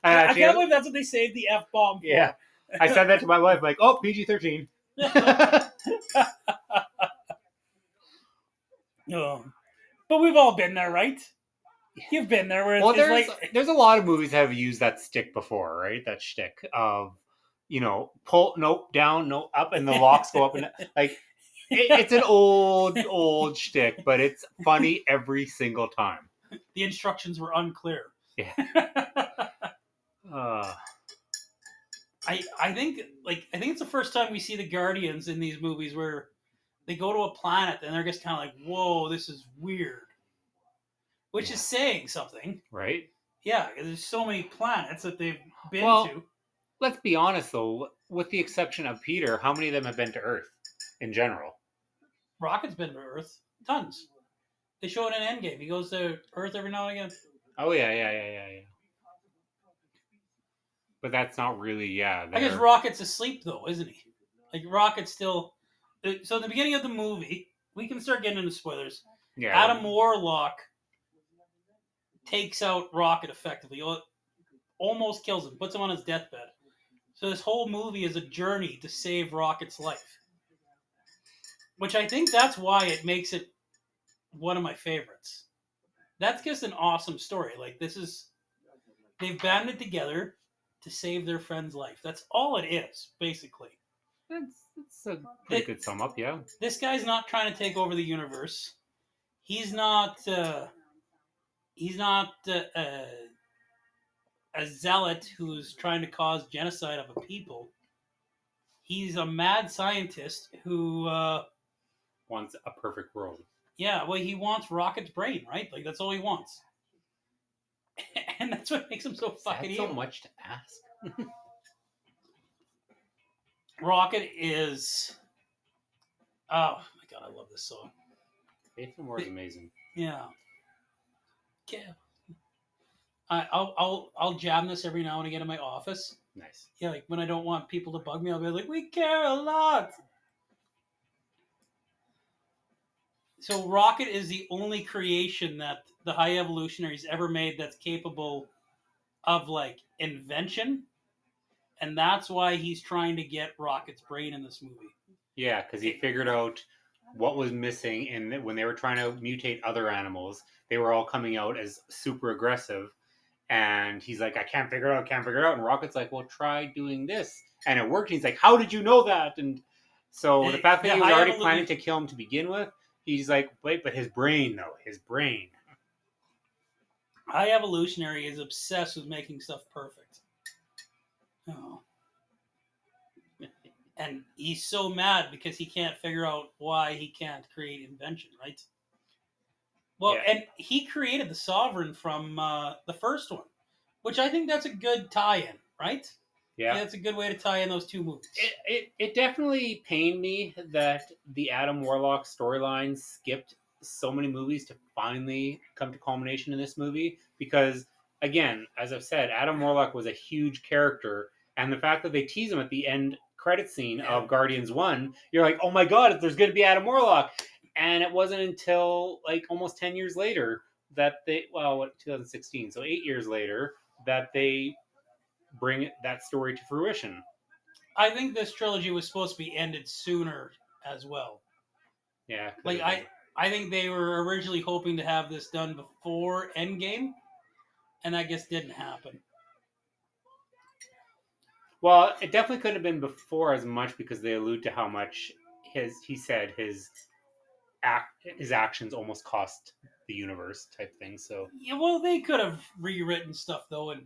[SPEAKER 1] I can't believe that's what they saved the F-bomb for.
[SPEAKER 2] Yeah. I said that to my wife, like, oh, PG-13.
[SPEAKER 1] Oh. But we've all been there, right? You've been there where it's,
[SPEAKER 2] Well,
[SPEAKER 1] it's like
[SPEAKER 2] there's a lot of movies that have used that stick before, right? That shtick of, pull, nope, down, no, up, and the locks go up. And like, it's an old shtick, but it's funny every single time.
[SPEAKER 1] The instructions were unclear.
[SPEAKER 2] Yeah.
[SPEAKER 1] I think it's the first time we see the Guardians in these movies where they go to a planet and they're just kind of like, whoa, this is weird. Which is saying something.
[SPEAKER 2] Right?
[SPEAKER 1] Yeah, there's so many planets that they've been to.
[SPEAKER 2] Let's be honest, though. With the exception of Peter, how many of them have been to Earth in general?
[SPEAKER 1] Rocket's been to Earth. Tons. They show it in Endgame. He goes to Earth every now and again.
[SPEAKER 2] Oh, yeah. But that's not really,
[SPEAKER 1] I guess Rocket's asleep, though, isn't he? Like, Rocket's still... So, in the beginning of the movie, we can start getting into spoilers.
[SPEAKER 2] Yeah.
[SPEAKER 1] Adam Warlock takes out Rocket effectively. Almost kills him. Puts him on his deathbed. So, this whole movie is a journey to save Rocket's life. Which I think that's why it makes it one of my favorites. That's just an awesome story. Like, they've banded together to save their friend's life. That's all it is, basically.
[SPEAKER 2] That's a pretty good sum up, yeah.
[SPEAKER 1] This guy's not trying to take over the universe. He's not a zealot who's trying to cause genocide of a people. He's a mad scientist who
[SPEAKER 2] wants a perfect world.
[SPEAKER 1] Yeah, well, he wants Rocket's brain, right? Like, that's all he wants. And that's what makes him so fucking evil.
[SPEAKER 2] So much to ask.
[SPEAKER 1] Rocket is... Oh, my God, I love this song.
[SPEAKER 2] Faith No More is amazing.
[SPEAKER 1] Yeah. I'll jam this every now and again in my office.
[SPEAKER 2] Nice.
[SPEAKER 1] Yeah, like, when I don't want people to bug me, I'll be like, we care a lot. So Rocket is the only creation that the High Evolutionaries ever made that's capable of, like, invention. And that's why he's trying to get Rocket's brain in this movie.
[SPEAKER 2] Yeah, because he figured out what was missing, and when they were trying to mutate other animals, they were all coming out as super aggressive. And he's like, I can't figure it out. And Rocket's like, well, try doing this. And it worked. He's like, how did you know that? And so the fact that he was already planning to kill him to begin with, he's like, wait, but his brain, though. His brain.
[SPEAKER 1] High Evolutionary is obsessed with making stuff perfect. Oh. And he's so mad because he can't figure out why he can't create invention, right? Well, yeah. And he created the Sovereign from the first one, which I think that's a good tie-in, right? Yeah, that's a good way to tie in those two movies.
[SPEAKER 2] It definitely pained me that the Adam Warlock storyline skipped so many movies to finally come to culmination in this movie. Because, again, as I've said, Adam Warlock was a huge character. And the fact that they tease him at the end credit scene of Guardians 1, you're like, oh my God, there's going to be Adam Warlock. And it wasn't until like almost 10 years later that 2016, so 8 years later, that they bring that story to fruition.
[SPEAKER 1] I think this trilogy was supposed to be ended sooner as well.
[SPEAKER 2] Yeah.
[SPEAKER 1] Like, I think they were originally hoping to have this done before Endgame, and that just didn't happen.
[SPEAKER 2] Well, it definitely could have been before as much because they allude to how much his actions almost cost the universe type thing. So
[SPEAKER 1] yeah, well, they could have rewritten stuff though, and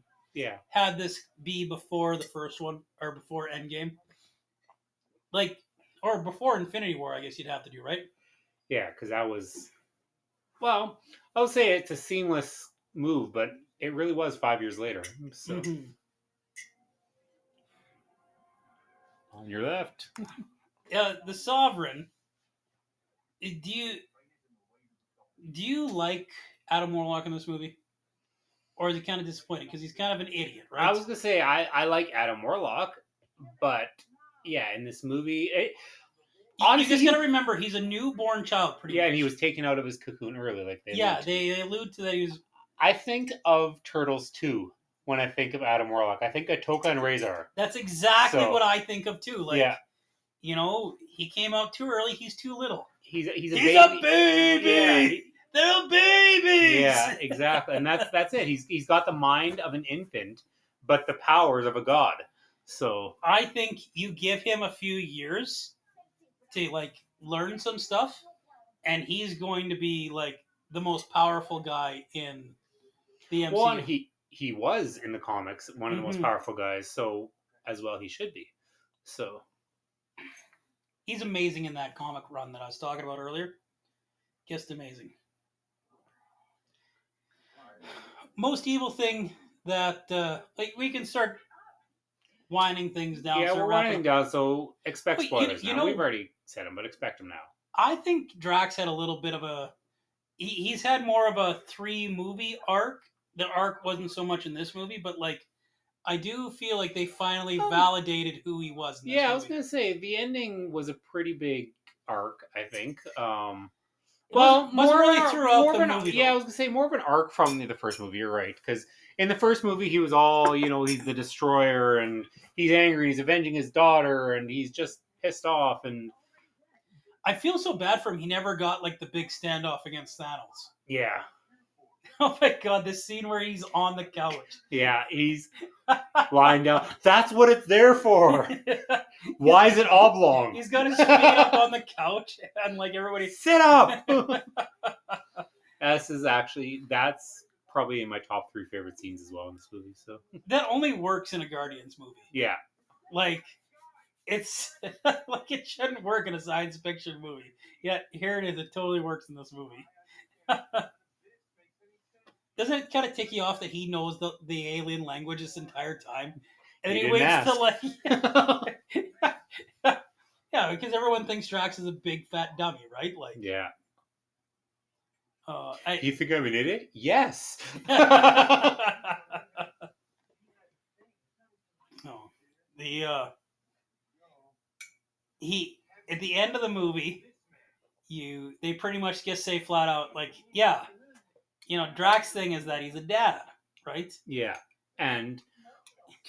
[SPEAKER 1] had this be before the first one or before Endgame, like, or before Infinity War. I guess you'd have to do, right?
[SPEAKER 2] Yeah, because that was. Well, I'll say it's a seamless move, but it really was 5 years later. So
[SPEAKER 1] Mhm.
[SPEAKER 2] on your left.
[SPEAKER 1] The Sovereign. Do you like Adam Warlock in this movie, or is he kind of disappointing because he's kind of an idiot, right?
[SPEAKER 2] I was gonna say I like Adam Warlock, but yeah, in this movie, honestly,
[SPEAKER 1] you just got to remember he's a newborn child, pretty much.
[SPEAKER 2] and he was taken out of his cocoon early, like they
[SPEAKER 1] Yeah,
[SPEAKER 2] allude to.
[SPEAKER 1] they allude to that he was.
[SPEAKER 2] I think of Turtles 2 when I think of Adam Warlock. I think of Toka and Razor.
[SPEAKER 1] That's exactly
[SPEAKER 2] So,
[SPEAKER 1] what I think of too. Like,
[SPEAKER 2] yeah,
[SPEAKER 1] he came out too early. He's too little.
[SPEAKER 2] he's a
[SPEAKER 1] He's
[SPEAKER 2] baby.
[SPEAKER 1] a baby.
[SPEAKER 2] Yeah,
[SPEAKER 1] They're babies.
[SPEAKER 2] yeah, exactly, and that's it. He's got the mind of an infant, but the powers of a god. So
[SPEAKER 1] I think you give him a few years to learn some stuff, and he's going to be like the most powerful guy in the MCU.
[SPEAKER 2] well, and he was in the comics one of the most
[SPEAKER 1] Mhm.
[SPEAKER 2] powerful guys. So as well, he should be. So
[SPEAKER 1] He's amazing in that comic run that I was talking about earlier. Just amazing. Most evil thing that we can start winding things down.
[SPEAKER 2] yeah,
[SPEAKER 1] so
[SPEAKER 2] we're
[SPEAKER 1] wrapping
[SPEAKER 2] winding
[SPEAKER 1] up.
[SPEAKER 2] down. So expect
[SPEAKER 1] Wait,
[SPEAKER 2] spoilers
[SPEAKER 1] you
[SPEAKER 2] now.
[SPEAKER 1] know-
[SPEAKER 2] We've already said them, but expect them now.
[SPEAKER 1] I think Drax had a little bit of a. He's had more of a 3-movie arc. The arc wasn't so much in this movie, but I do feel like they finally validated who he was in this
[SPEAKER 2] Yeah,
[SPEAKER 1] movie.
[SPEAKER 2] I was gonna say the ending was a pretty big arc. I think.
[SPEAKER 1] It wasn't really throughout
[SPEAKER 2] more
[SPEAKER 1] the
[SPEAKER 2] of an,
[SPEAKER 1] movie.
[SPEAKER 2] yeah, I
[SPEAKER 1] though.
[SPEAKER 2] was gonna say more of an arc from the first movie. You're right, because in the first movie he was all, he's the destroyer and he's angry, he's avenging his daughter, and he's just pissed off. And
[SPEAKER 1] I feel so bad for him. He never got the big standoff against Thanos.
[SPEAKER 2] yeah,
[SPEAKER 1] Oh my god, this scene where he's on the couch.
[SPEAKER 2] yeah, he's lying down. That's what it's there for. Why is it oblong?
[SPEAKER 1] He's got his feet up on the couch, and everybody.
[SPEAKER 2] Sit up. That's probably in my top 3 favorite scenes as well in this movie. So
[SPEAKER 1] That only works in a Guardians movie.
[SPEAKER 2] yeah,
[SPEAKER 1] It's it shouldn't work in a science fiction movie. Yet here it is. It totally works in this movie. Doesn't it kind of tick you off that he knows the alien language this entire time, and
[SPEAKER 2] He
[SPEAKER 1] then he
[SPEAKER 2] didn't
[SPEAKER 1] waits to yeah, because everyone thinks Drax is a big fat dummy, right?
[SPEAKER 2] yeah.
[SPEAKER 1] I,
[SPEAKER 2] You think I'm an idiot? Yes.
[SPEAKER 1] no, he at the end of the movie, they pretty much just say flat out yeah, Drax thing is that he's a dad, right?
[SPEAKER 2] Yeah, and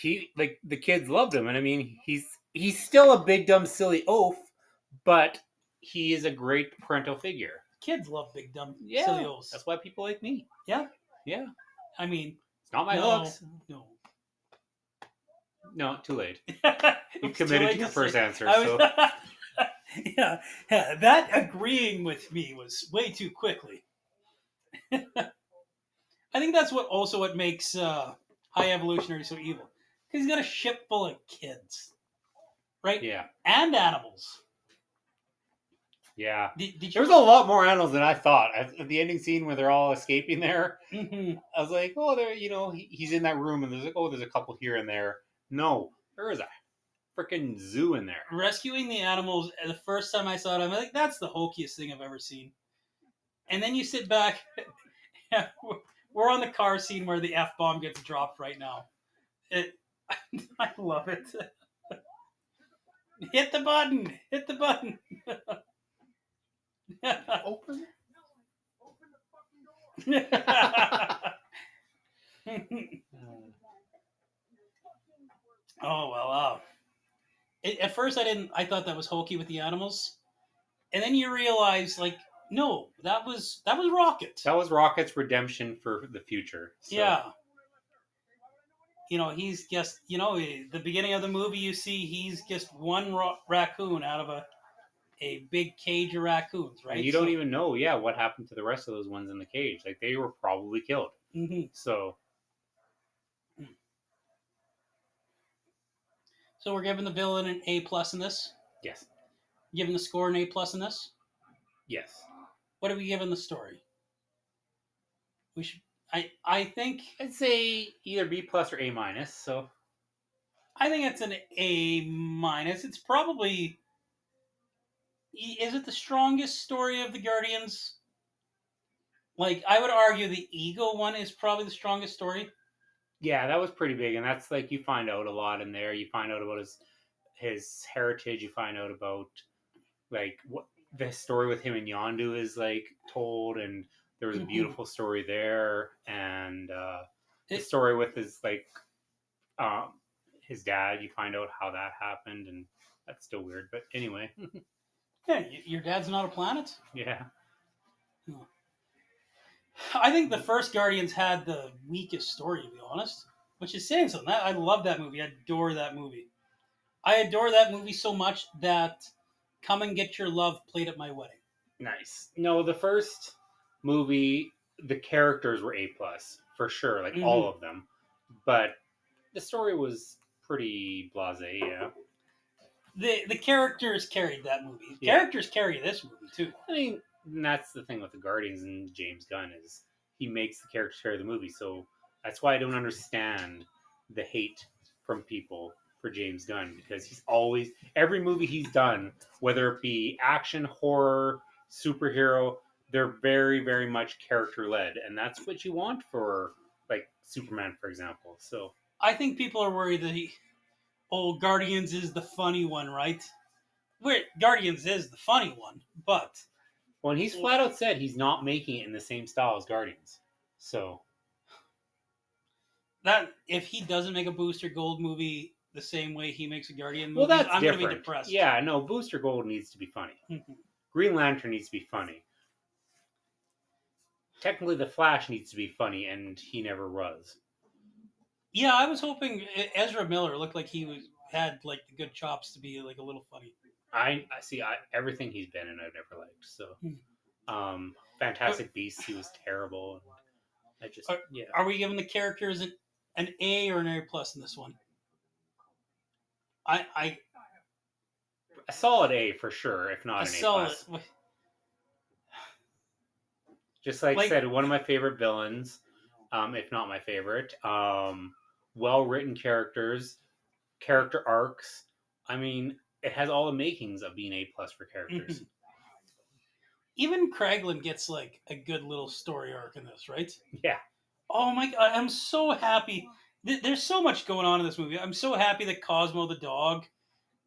[SPEAKER 2] the kids loved him, and I mean he's still a big dumb silly oaf, but he is a great parental figure.
[SPEAKER 1] Kids love big dumb
[SPEAKER 2] Yeah,
[SPEAKER 1] silly oafs.
[SPEAKER 2] that's why people like me.
[SPEAKER 1] Yeah,
[SPEAKER 2] Yeah,
[SPEAKER 1] I mean,
[SPEAKER 2] it's not my
[SPEAKER 1] no,
[SPEAKER 2] looks. No, too late. You
[SPEAKER 1] It's too
[SPEAKER 2] committed
[SPEAKER 1] late
[SPEAKER 2] to your
[SPEAKER 1] to
[SPEAKER 2] first
[SPEAKER 1] say.
[SPEAKER 2] answer.
[SPEAKER 1] I was-
[SPEAKER 2] So
[SPEAKER 1] yeah, that agreeing with me was way too quickly. I think that's what makes High Evolutionary so evil, because he's got a ship full of kids, right?
[SPEAKER 2] yeah,
[SPEAKER 1] And animals.
[SPEAKER 2] yeah.
[SPEAKER 1] Did you?
[SPEAKER 2] There's a lot more animals than I thought. At the ending scene where they're all escaping there,
[SPEAKER 1] Mhm.
[SPEAKER 2] I was like, oh, there, he's in that room, and there's a couple here and there. No, there is a freaking zoo in there.
[SPEAKER 1] Rescuing the animals. The first time I saw it, I'm like, that's the hokiest thing I've ever seen. And then you sit back. We're on the car scene where the F-bomb gets dropped right now. I love it. Hit the button. Hit the button.
[SPEAKER 2] Open.
[SPEAKER 1] Oh well. At first, I thought that was hokey with the animals, and then you realize, no, that was Rocket.
[SPEAKER 2] That was Rocket's redemption for the future. So.
[SPEAKER 1] Yeah. He's just, the beginning of the movie, you see he's just one raccoon out of a big cage of raccoons, right?
[SPEAKER 2] And you don't even know, what happened to the rest of those ones in the cage. They were probably killed.
[SPEAKER 1] Mm-hmm.
[SPEAKER 2] So
[SPEAKER 1] we're giving the villain an A+ in this?
[SPEAKER 2] yes.
[SPEAKER 1] Giving the score an A+ in this?
[SPEAKER 2] Yes.
[SPEAKER 1] What are we giving the story? We should. I think
[SPEAKER 2] I'd say either B plus or A minus. So
[SPEAKER 1] it's an A minus. It's probably. Is it the strongest story of the Guardians? Like, I would argue the Eagle one is probably the strongest story.
[SPEAKER 2] yeah, that was pretty big, and that's like you find out a lot in there. You find out about his heritage. You find out about like what the story with him and Yondu is like told, and there was a beautiful story there, and the story with his like um, his dad. You find out how that happened, and that's still weird, but anyway,
[SPEAKER 1] Yeah, your dad's not a planet.
[SPEAKER 2] yeah.
[SPEAKER 1] I think the first Guardians had the weakest story, to be honest, which is saying something. I love that movie. I adore that movie. I adore that movie so much that Come and Get Your Love played at my wedding.
[SPEAKER 2] Nice. No, the first movie, the characters were A plus for sure, like all of them, but the story was pretty blasé. Yeah.
[SPEAKER 1] The characters carried that movie.
[SPEAKER 2] Yeah.
[SPEAKER 1] Characters carry this movie too.
[SPEAKER 2] I mean, that's the thing with the Guardians and James Gunn is he makes the characters carry the movie. So that's why I don't understand the hate from people for James Gunn, because he's always every movie he's done, whether it be action, horror, superhero, they're very, very much character led, and that's what you want for like Superman, for example. So
[SPEAKER 1] I think people are worried that Guardians is the funny one, right? Guardians is the funny one, but
[SPEAKER 2] when he's flat out said he's not making it in the same style as Guardians. So
[SPEAKER 1] that if he doesn't make a Booster Gold movie the same way he makes a Guardian movie,
[SPEAKER 2] well, that's
[SPEAKER 1] I'm
[SPEAKER 2] different.
[SPEAKER 1] going to be depressed.
[SPEAKER 2] Yeah, no, Booster Gold needs to be funny. Green Lantern needs to be funny. Technically, the Flash needs to be funny, and he never was.
[SPEAKER 1] Yeah, I was hoping Ezra Miller looked like he had like the good chops to be like a little funny.
[SPEAKER 2] I see everything he's been in, I've never liked. So, Fantastic Beasts, he was terrible. I just yeah.
[SPEAKER 1] Are we giving the characters an A or an A plus in this one? I
[SPEAKER 2] A solid A for sure, if not an A plus. Just like I said, one of my favorite villains, if not my favorite. Well-written characters, character arcs. I mean, it has all the makings of being A plus for characters.
[SPEAKER 1] Even Kraglin gets like a good little story arc in this, right?
[SPEAKER 2] Yeah.
[SPEAKER 1] Oh my god, I'm so happy. There's so much going on in this movie. I'm so happy that Cosmo the dog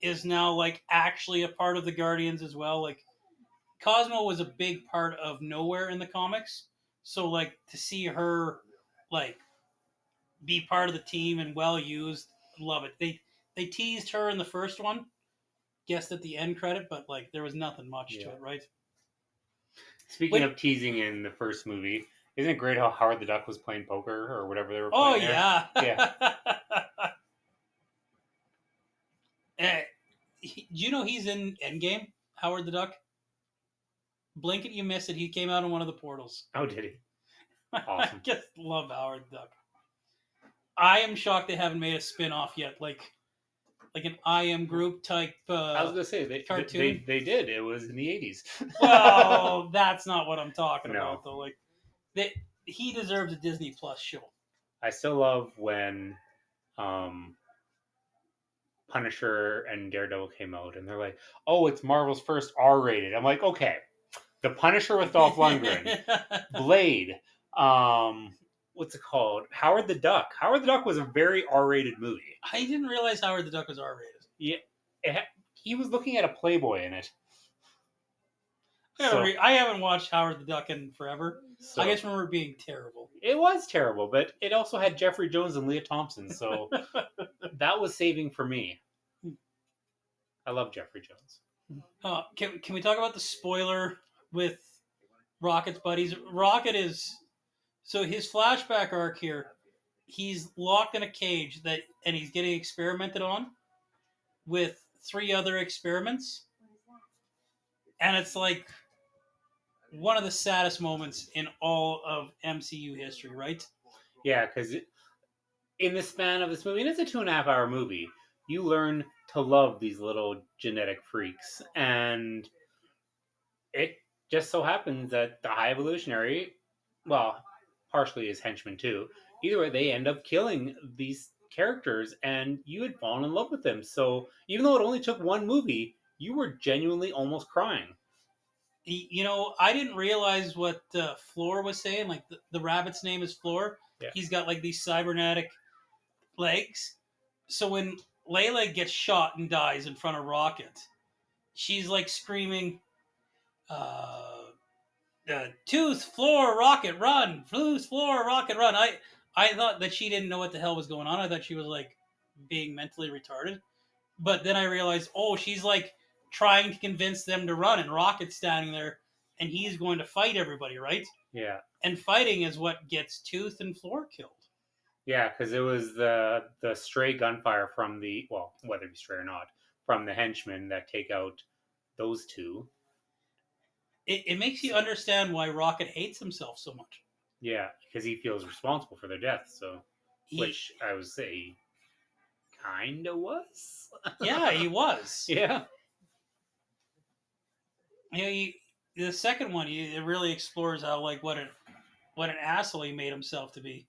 [SPEAKER 1] is now like actually a part of the Guardians as well. Like Cosmo was a big part of Nowhere in the comics, so like to see her like be part of the team and well used, love it. They teased her in the first one, guessed at the end credit, but like there was nothing much to it, right?
[SPEAKER 2] Speaking of teasing in the first movie, isn't it great how Howard the Duck was playing poker or whatever they were playing?
[SPEAKER 1] Oh yeah,
[SPEAKER 2] yeah.
[SPEAKER 1] Do you know he's in Endgame? Howard the Duck. Blink it, you miss it. He came out in one of the portals.
[SPEAKER 2] Oh, did he? Awesome.
[SPEAKER 1] I just love Howard the Duck. I am shocked they haven't made a spin-off yet, like an I Am Group type
[SPEAKER 2] I was gonna say
[SPEAKER 1] cartoon.
[SPEAKER 2] They did. It was in the 80s.
[SPEAKER 1] Well, that's not what I'm talking about though. Like he deserves a Disney Plus show.
[SPEAKER 2] I still love when Punisher and Daredevil came out and they're like, "Oh, it's Marvel's first R-rated." I'm like, "Okay." The Punisher with Dolph Lundgren, Blade, what's it called? Howard the Duck. Howard the Duck was a very R-rated movie.
[SPEAKER 1] I didn't realize Howard the Duck was R-rated.
[SPEAKER 2] Yeah, he was looking at a Playboy in it.
[SPEAKER 1] I haven't watched Howard the Duck in forever.
[SPEAKER 2] So,
[SPEAKER 1] I just remember it being terrible.
[SPEAKER 2] It was terrible, but it also had Jeffrey Jones and Leah Thompson, so that was saving for me. I love Jeffrey Jones.
[SPEAKER 1] Can we talk about the spoiler with Rocket's buddies? Rocket is... So his flashback arc here, he's locked in a cage and he's getting experimented on with 3 other experiments. And it's like one of the saddest moments in all of MCU history, right?
[SPEAKER 2] Yeah, because in the span of this movie, and it's a 2.5-hour movie, you learn to love these little genetic freaks. And it just so happens that the High Evolutionary, well, partially his henchmen too. Either way, they end up killing these characters, and you had fallen in love with them. So even though it only took one movie, you were genuinely almost crying.
[SPEAKER 1] You know, I didn't realize what Floor was saying. Like the rabbit's name is Floor.
[SPEAKER 2] Yeah.
[SPEAKER 1] He's got like these cybernetic legs. So when Layla gets shot and dies in front of Rocket, she's like screaming, "Tooth, Floor, Rocket, run! Tooth, Floor, Rocket, run!" I thought that she didn't know what the hell was going on. I thought she was like being mentally retarded. But then I realized, oh, she's like trying to convince them to run, and Rocket's standing there, and he's going to fight everybody, right?
[SPEAKER 2] Yeah.
[SPEAKER 1] And fighting is what gets Tooth and Floor killed.
[SPEAKER 2] Yeah, because it was the stray gunfire from the, well, whether it be stray or not, from the henchmen that take out those two.
[SPEAKER 1] It makes you understand why Rocket hates himself so much.
[SPEAKER 2] Yeah, because he feels responsible for their deaths. So,
[SPEAKER 1] He,
[SPEAKER 2] which I would say, kind of was.
[SPEAKER 1] yeah, he was.
[SPEAKER 2] Yeah.
[SPEAKER 1] You know, the second one, it really explores how like what an asshole he made himself to be.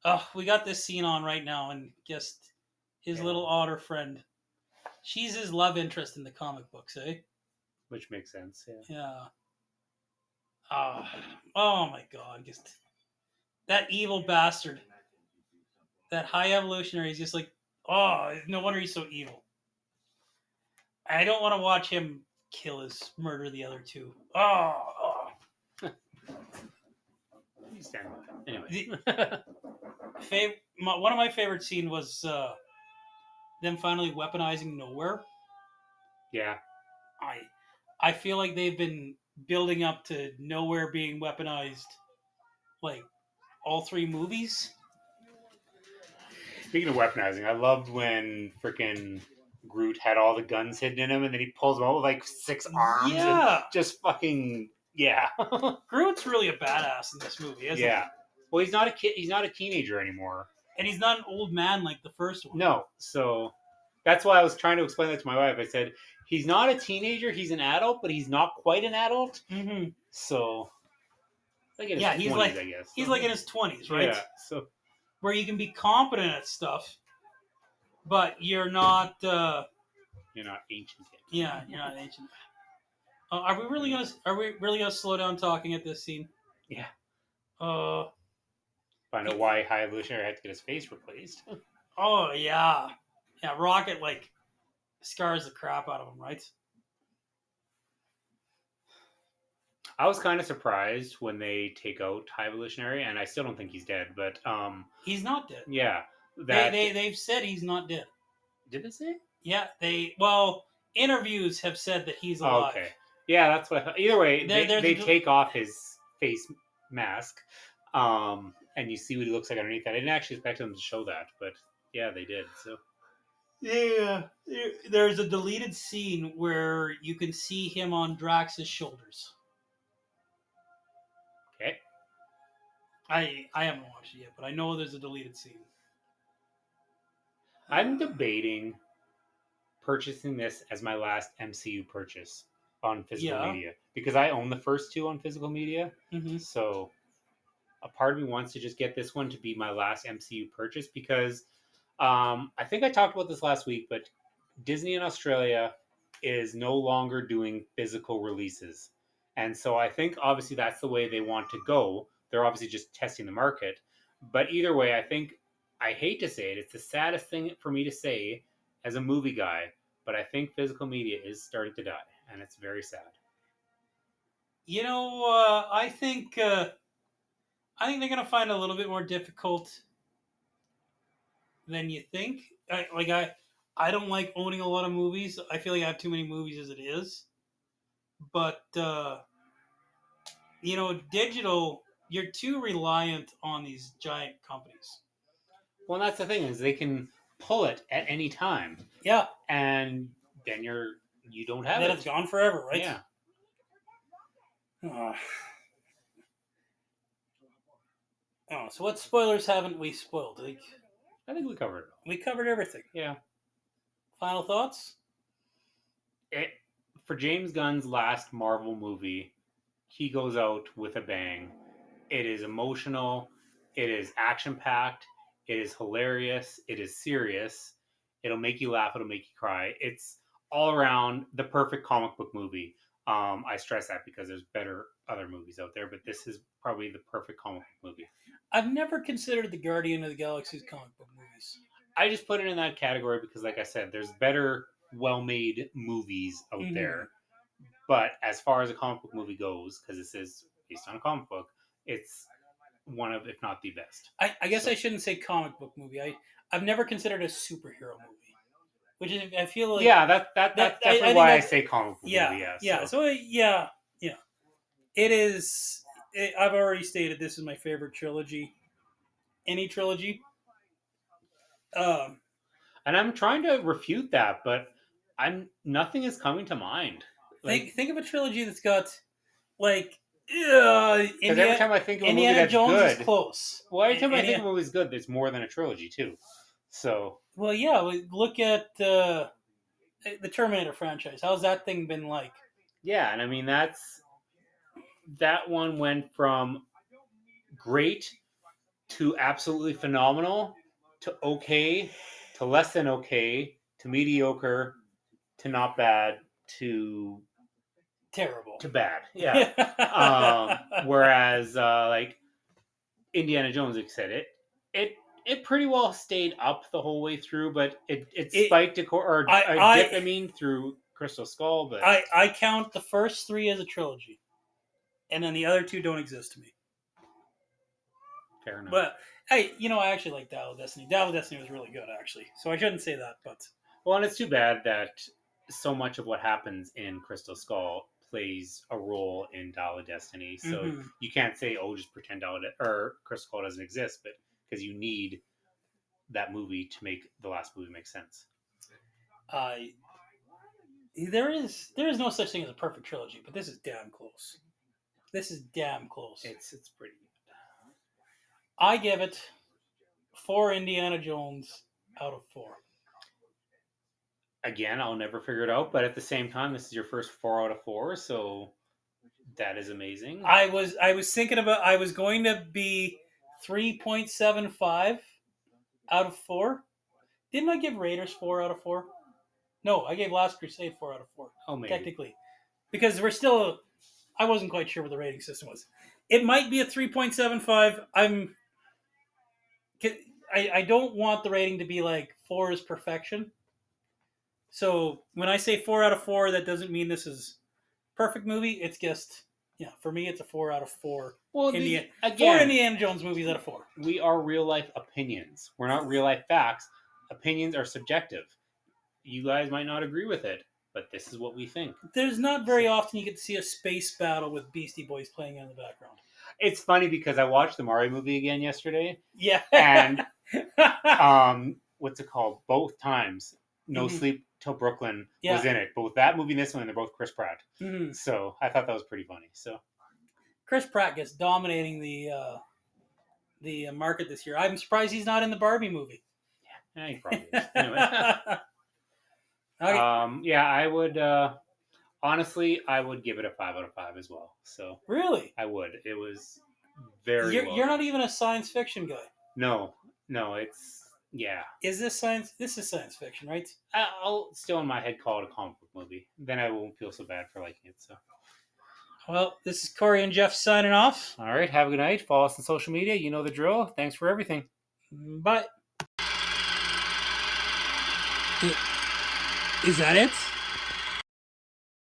[SPEAKER 1] Oh, we got this scene on right now, and just his little otter friend. She's his love interest in the comic books, eh?
[SPEAKER 2] Which makes sense. Yeah.
[SPEAKER 1] Yeah. Oh my god, just that evil bastard. That high evolutionary is just like, oh, no wonder he's so evil. I don't want to watch him murder the other two. Oh.
[SPEAKER 2] You stand by that. Anyway.
[SPEAKER 1] One of my favorite scenes was them finally weaponizing Nowhere.
[SPEAKER 2] Yeah.
[SPEAKER 1] I feel like they've been building up to Nowhere being weaponized, like all three movies.
[SPEAKER 2] Speaking of weaponizing, I loved when freaking Groot had all the guns hidden in him, and then he pulls them out with like 6 arms.
[SPEAKER 1] Yeah.
[SPEAKER 2] And just fucking yeah.
[SPEAKER 1] Groot's really a badass in this movie, isn't he?
[SPEAKER 2] Yeah. Well, he's not a kid. He's not a teenager anymore.
[SPEAKER 1] And he's not an old man like the first one.
[SPEAKER 2] No. So that's why I was trying to explain that to my wife. I said he's not a teenager. He's an adult, but he's not quite an adult.
[SPEAKER 1] Mm-hmm.
[SPEAKER 2] So like in his
[SPEAKER 1] Yeah,
[SPEAKER 2] 20s,
[SPEAKER 1] he's like
[SPEAKER 2] I guess.
[SPEAKER 1] he's like in his 20s, right?
[SPEAKER 2] Yeah. So
[SPEAKER 1] where you can be competent at stuff, but you're not.
[SPEAKER 2] you're not ancient yet.
[SPEAKER 1] Yeah, you're not ancient. Are we really gonna slow down talking at this scene?
[SPEAKER 2] Yeah.
[SPEAKER 1] Find
[SPEAKER 2] out why High Evolutionary had to get his face replaced.
[SPEAKER 1] Oh yeah, yeah. Rocket like scars the crap out of him, right?
[SPEAKER 2] I was kind of surprised when they take out High Evolutionary, and I still don't think he's dead. But
[SPEAKER 1] he's not dead.
[SPEAKER 2] Yeah,
[SPEAKER 1] they've said he's not dead.
[SPEAKER 2] Did they say?
[SPEAKER 1] Yeah, interviews have said that he's alive. Okay.
[SPEAKER 2] Yeah, that's what I thought. Either way, they take off his face mask, and you see what he looks like underneath that. I didn't actually expect them to show that, but yeah, they did. So
[SPEAKER 1] yeah, there's a deleted scene where you can see him on Drax's shoulders.
[SPEAKER 2] Okay.
[SPEAKER 1] I haven't watched it yet, but I know there's a deleted scene.
[SPEAKER 2] I'm debating purchasing this as my last MCU purchase on physical media because I own the first two on physical media.
[SPEAKER 1] Mm-hmm.
[SPEAKER 2] So a part of me wants to just get this one to be my last MCU purchase because I think I talked about this last week, but Disney in Australia is no longer doing physical releases. And so I think obviously that's the way they want to go. They're obviously just testing the market. But either way, I hate to say it, it's the saddest thing for me to say as a movie guy, but I think physical media is starting to die, and it's very sad.
[SPEAKER 1] You know, I think they're going to find it a little bit more difficult than you think. I don't like owning a lot of movies. I feel like I have too many movies as it is. But, digital, you're too reliant on these giant companies.
[SPEAKER 2] Well, that's the thing is they can pull it at any time.
[SPEAKER 1] Yeah.
[SPEAKER 2] And then you don't have it.
[SPEAKER 1] Then it's gone forever, right?
[SPEAKER 2] Yeah.
[SPEAKER 1] So what spoilers haven't we spoiled?
[SPEAKER 2] I think we covered it.
[SPEAKER 1] We covered everything.
[SPEAKER 2] Yeah.
[SPEAKER 1] Final thoughts?
[SPEAKER 2] For James Gunn's last Marvel movie, he goes out with a bang. It is emotional. It is action packed. It is hilarious. It is serious. It'll make you laugh. It'll make you cry. It's all around the perfect comic book movie. I stress that because there's better other movies out there, but this is probably the perfect comic book movie.
[SPEAKER 1] I've never considered the Guardian of the Galaxy's comic book movies.
[SPEAKER 2] I just put it in that category because, like I said, there's better, well-made movies out there. But as far as a comic book movie goes, because this is based on a comic book, it's one of, if not the best.
[SPEAKER 1] I guess I shouldn't say comic book movie. I've never considered a superhero movie, which is, I feel like,
[SPEAKER 2] that's definitely why I say comic book movie.
[SPEAKER 1] Yeah. So it is. I've already stated this is my favorite trilogy. Any trilogy.
[SPEAKER 2] And I'm trying to refute that, but nothing is coming to mind.
[SPEAKER 1] Think of a trilogy that's got like
[SPEAKER 2] because every time I think of a movie that's
[SPEAKER 1] Jones
[SPEAKER 2] good,
[SPEAKER 1] is close.
[SPEAKER 2] Well, every time I think of a movie that's good, there's more than a trilogy too. So
[SPEAKER 1] look at the Terminator franchise. How's that thing been like?
[SPEAKER 2] Yeah, and I mean that one went from great to absolutely phenomenal to okay to less than okay to mediocre to not bad to
[SPEAKER 1] terrible
[SPEAKER 2] to bad. Yeah. Whereas like Indiana Jones, like I said, it pretty well stayed up the whole way through, but it spiked a dip through Crystal Skull. But
[SPEAKER 1] I count the first three as a trilogy, and then the other two don't exist to me.
[SPEAKER 2] Fair enough.
[SPEAKER 1] But hey, I actually like Dial of Destiny. Dial of Destiny was really good, actually. So I shouldn't say that, but
[SPEAKER 2] and it's too bad that so much of what happens in Crystal Skull plays a role in Dial of Destiny. So you can't say, just pretend Crystal Skull doesn't exist, but because you need that movie to make the last movie make sense.
[SPEAKER 1] There is no such thing as a perfect trilogy, but this is damn close. It's
[SPEAKER 2] pretty good.
[SPEAKER 1] I give it 4 Indiana Jones out of 4.
[SPEAKER 2] Again, I'll never figure it out, but at the same time, this is your first 4 out of 4, so that is amazing.
[SPEAKER 1] I was thinking about I was going to be 3.75 out of 4. Didn't I give Raiders 4 out of 4? No, I gave Last Crusade 4 out of 4.
[SPEAKER 2] Oh, maybe.
[SPEAKER 1] Technically, because I wasn't quite sure what the rating system was. It might be a 3.75. I don't want the rating to be like 4 is perfection. So when I say 4 out of 4, that doesn't mean this is perfect movie. It's just, for me, it's a 4 out of 4.
[SPEAKER 2] Well,
[SPEAKER 1] 4 Indiana Jones movies out of 4.
[SPEAKER 2] We are real life opinions. We're not real life facts. Opinions are subjective. You guys might not agree with it, but this is what we think.
[SPEAKER 1] There's not very often you get to see a space battle with Beastie Boys playing in the background.
[SPEAKER 2] It's funny because I watched the Mario movie again yesterday.
[SPEAKER 1] Yeah.
[SPEAKER 2] And what's it called? Both times, No Sleep Till Brooklyn was in it. Both that movie and this one, they're both Chris Pratt. Mm-hmm. So I thought that was pretty funny. So
[SPEAKER 1] Chris Pratt gets dominating the market this year. I'm surprised he's not in the Barbie movie.
[SPEAKER 2] Yeah, he probably is. Anyway. Okay. I would honestly, I would give it a 5 out of 5 as well. So
[SPEAKER 1] really,
[SPEAKER 2] I would. It was very.
[SPEAKER 1] You're not even a science fiction guy.
[SPEAKER 2] No, it's
[SPEAKER 1] Is this science? This is science fiction, right?
[SPEAKER 2] I'll still in my head call it a comic book movie. Then I won't feel so bad for liking it. So.
[SPEAKER 1] Well, this is Corey and Jeff signing off.
[SPEAKER 2] All right, have a good night. Follow us on social media. You know the drill. Thanks for everything.
[SPEAKER 1] Bye. Is that it?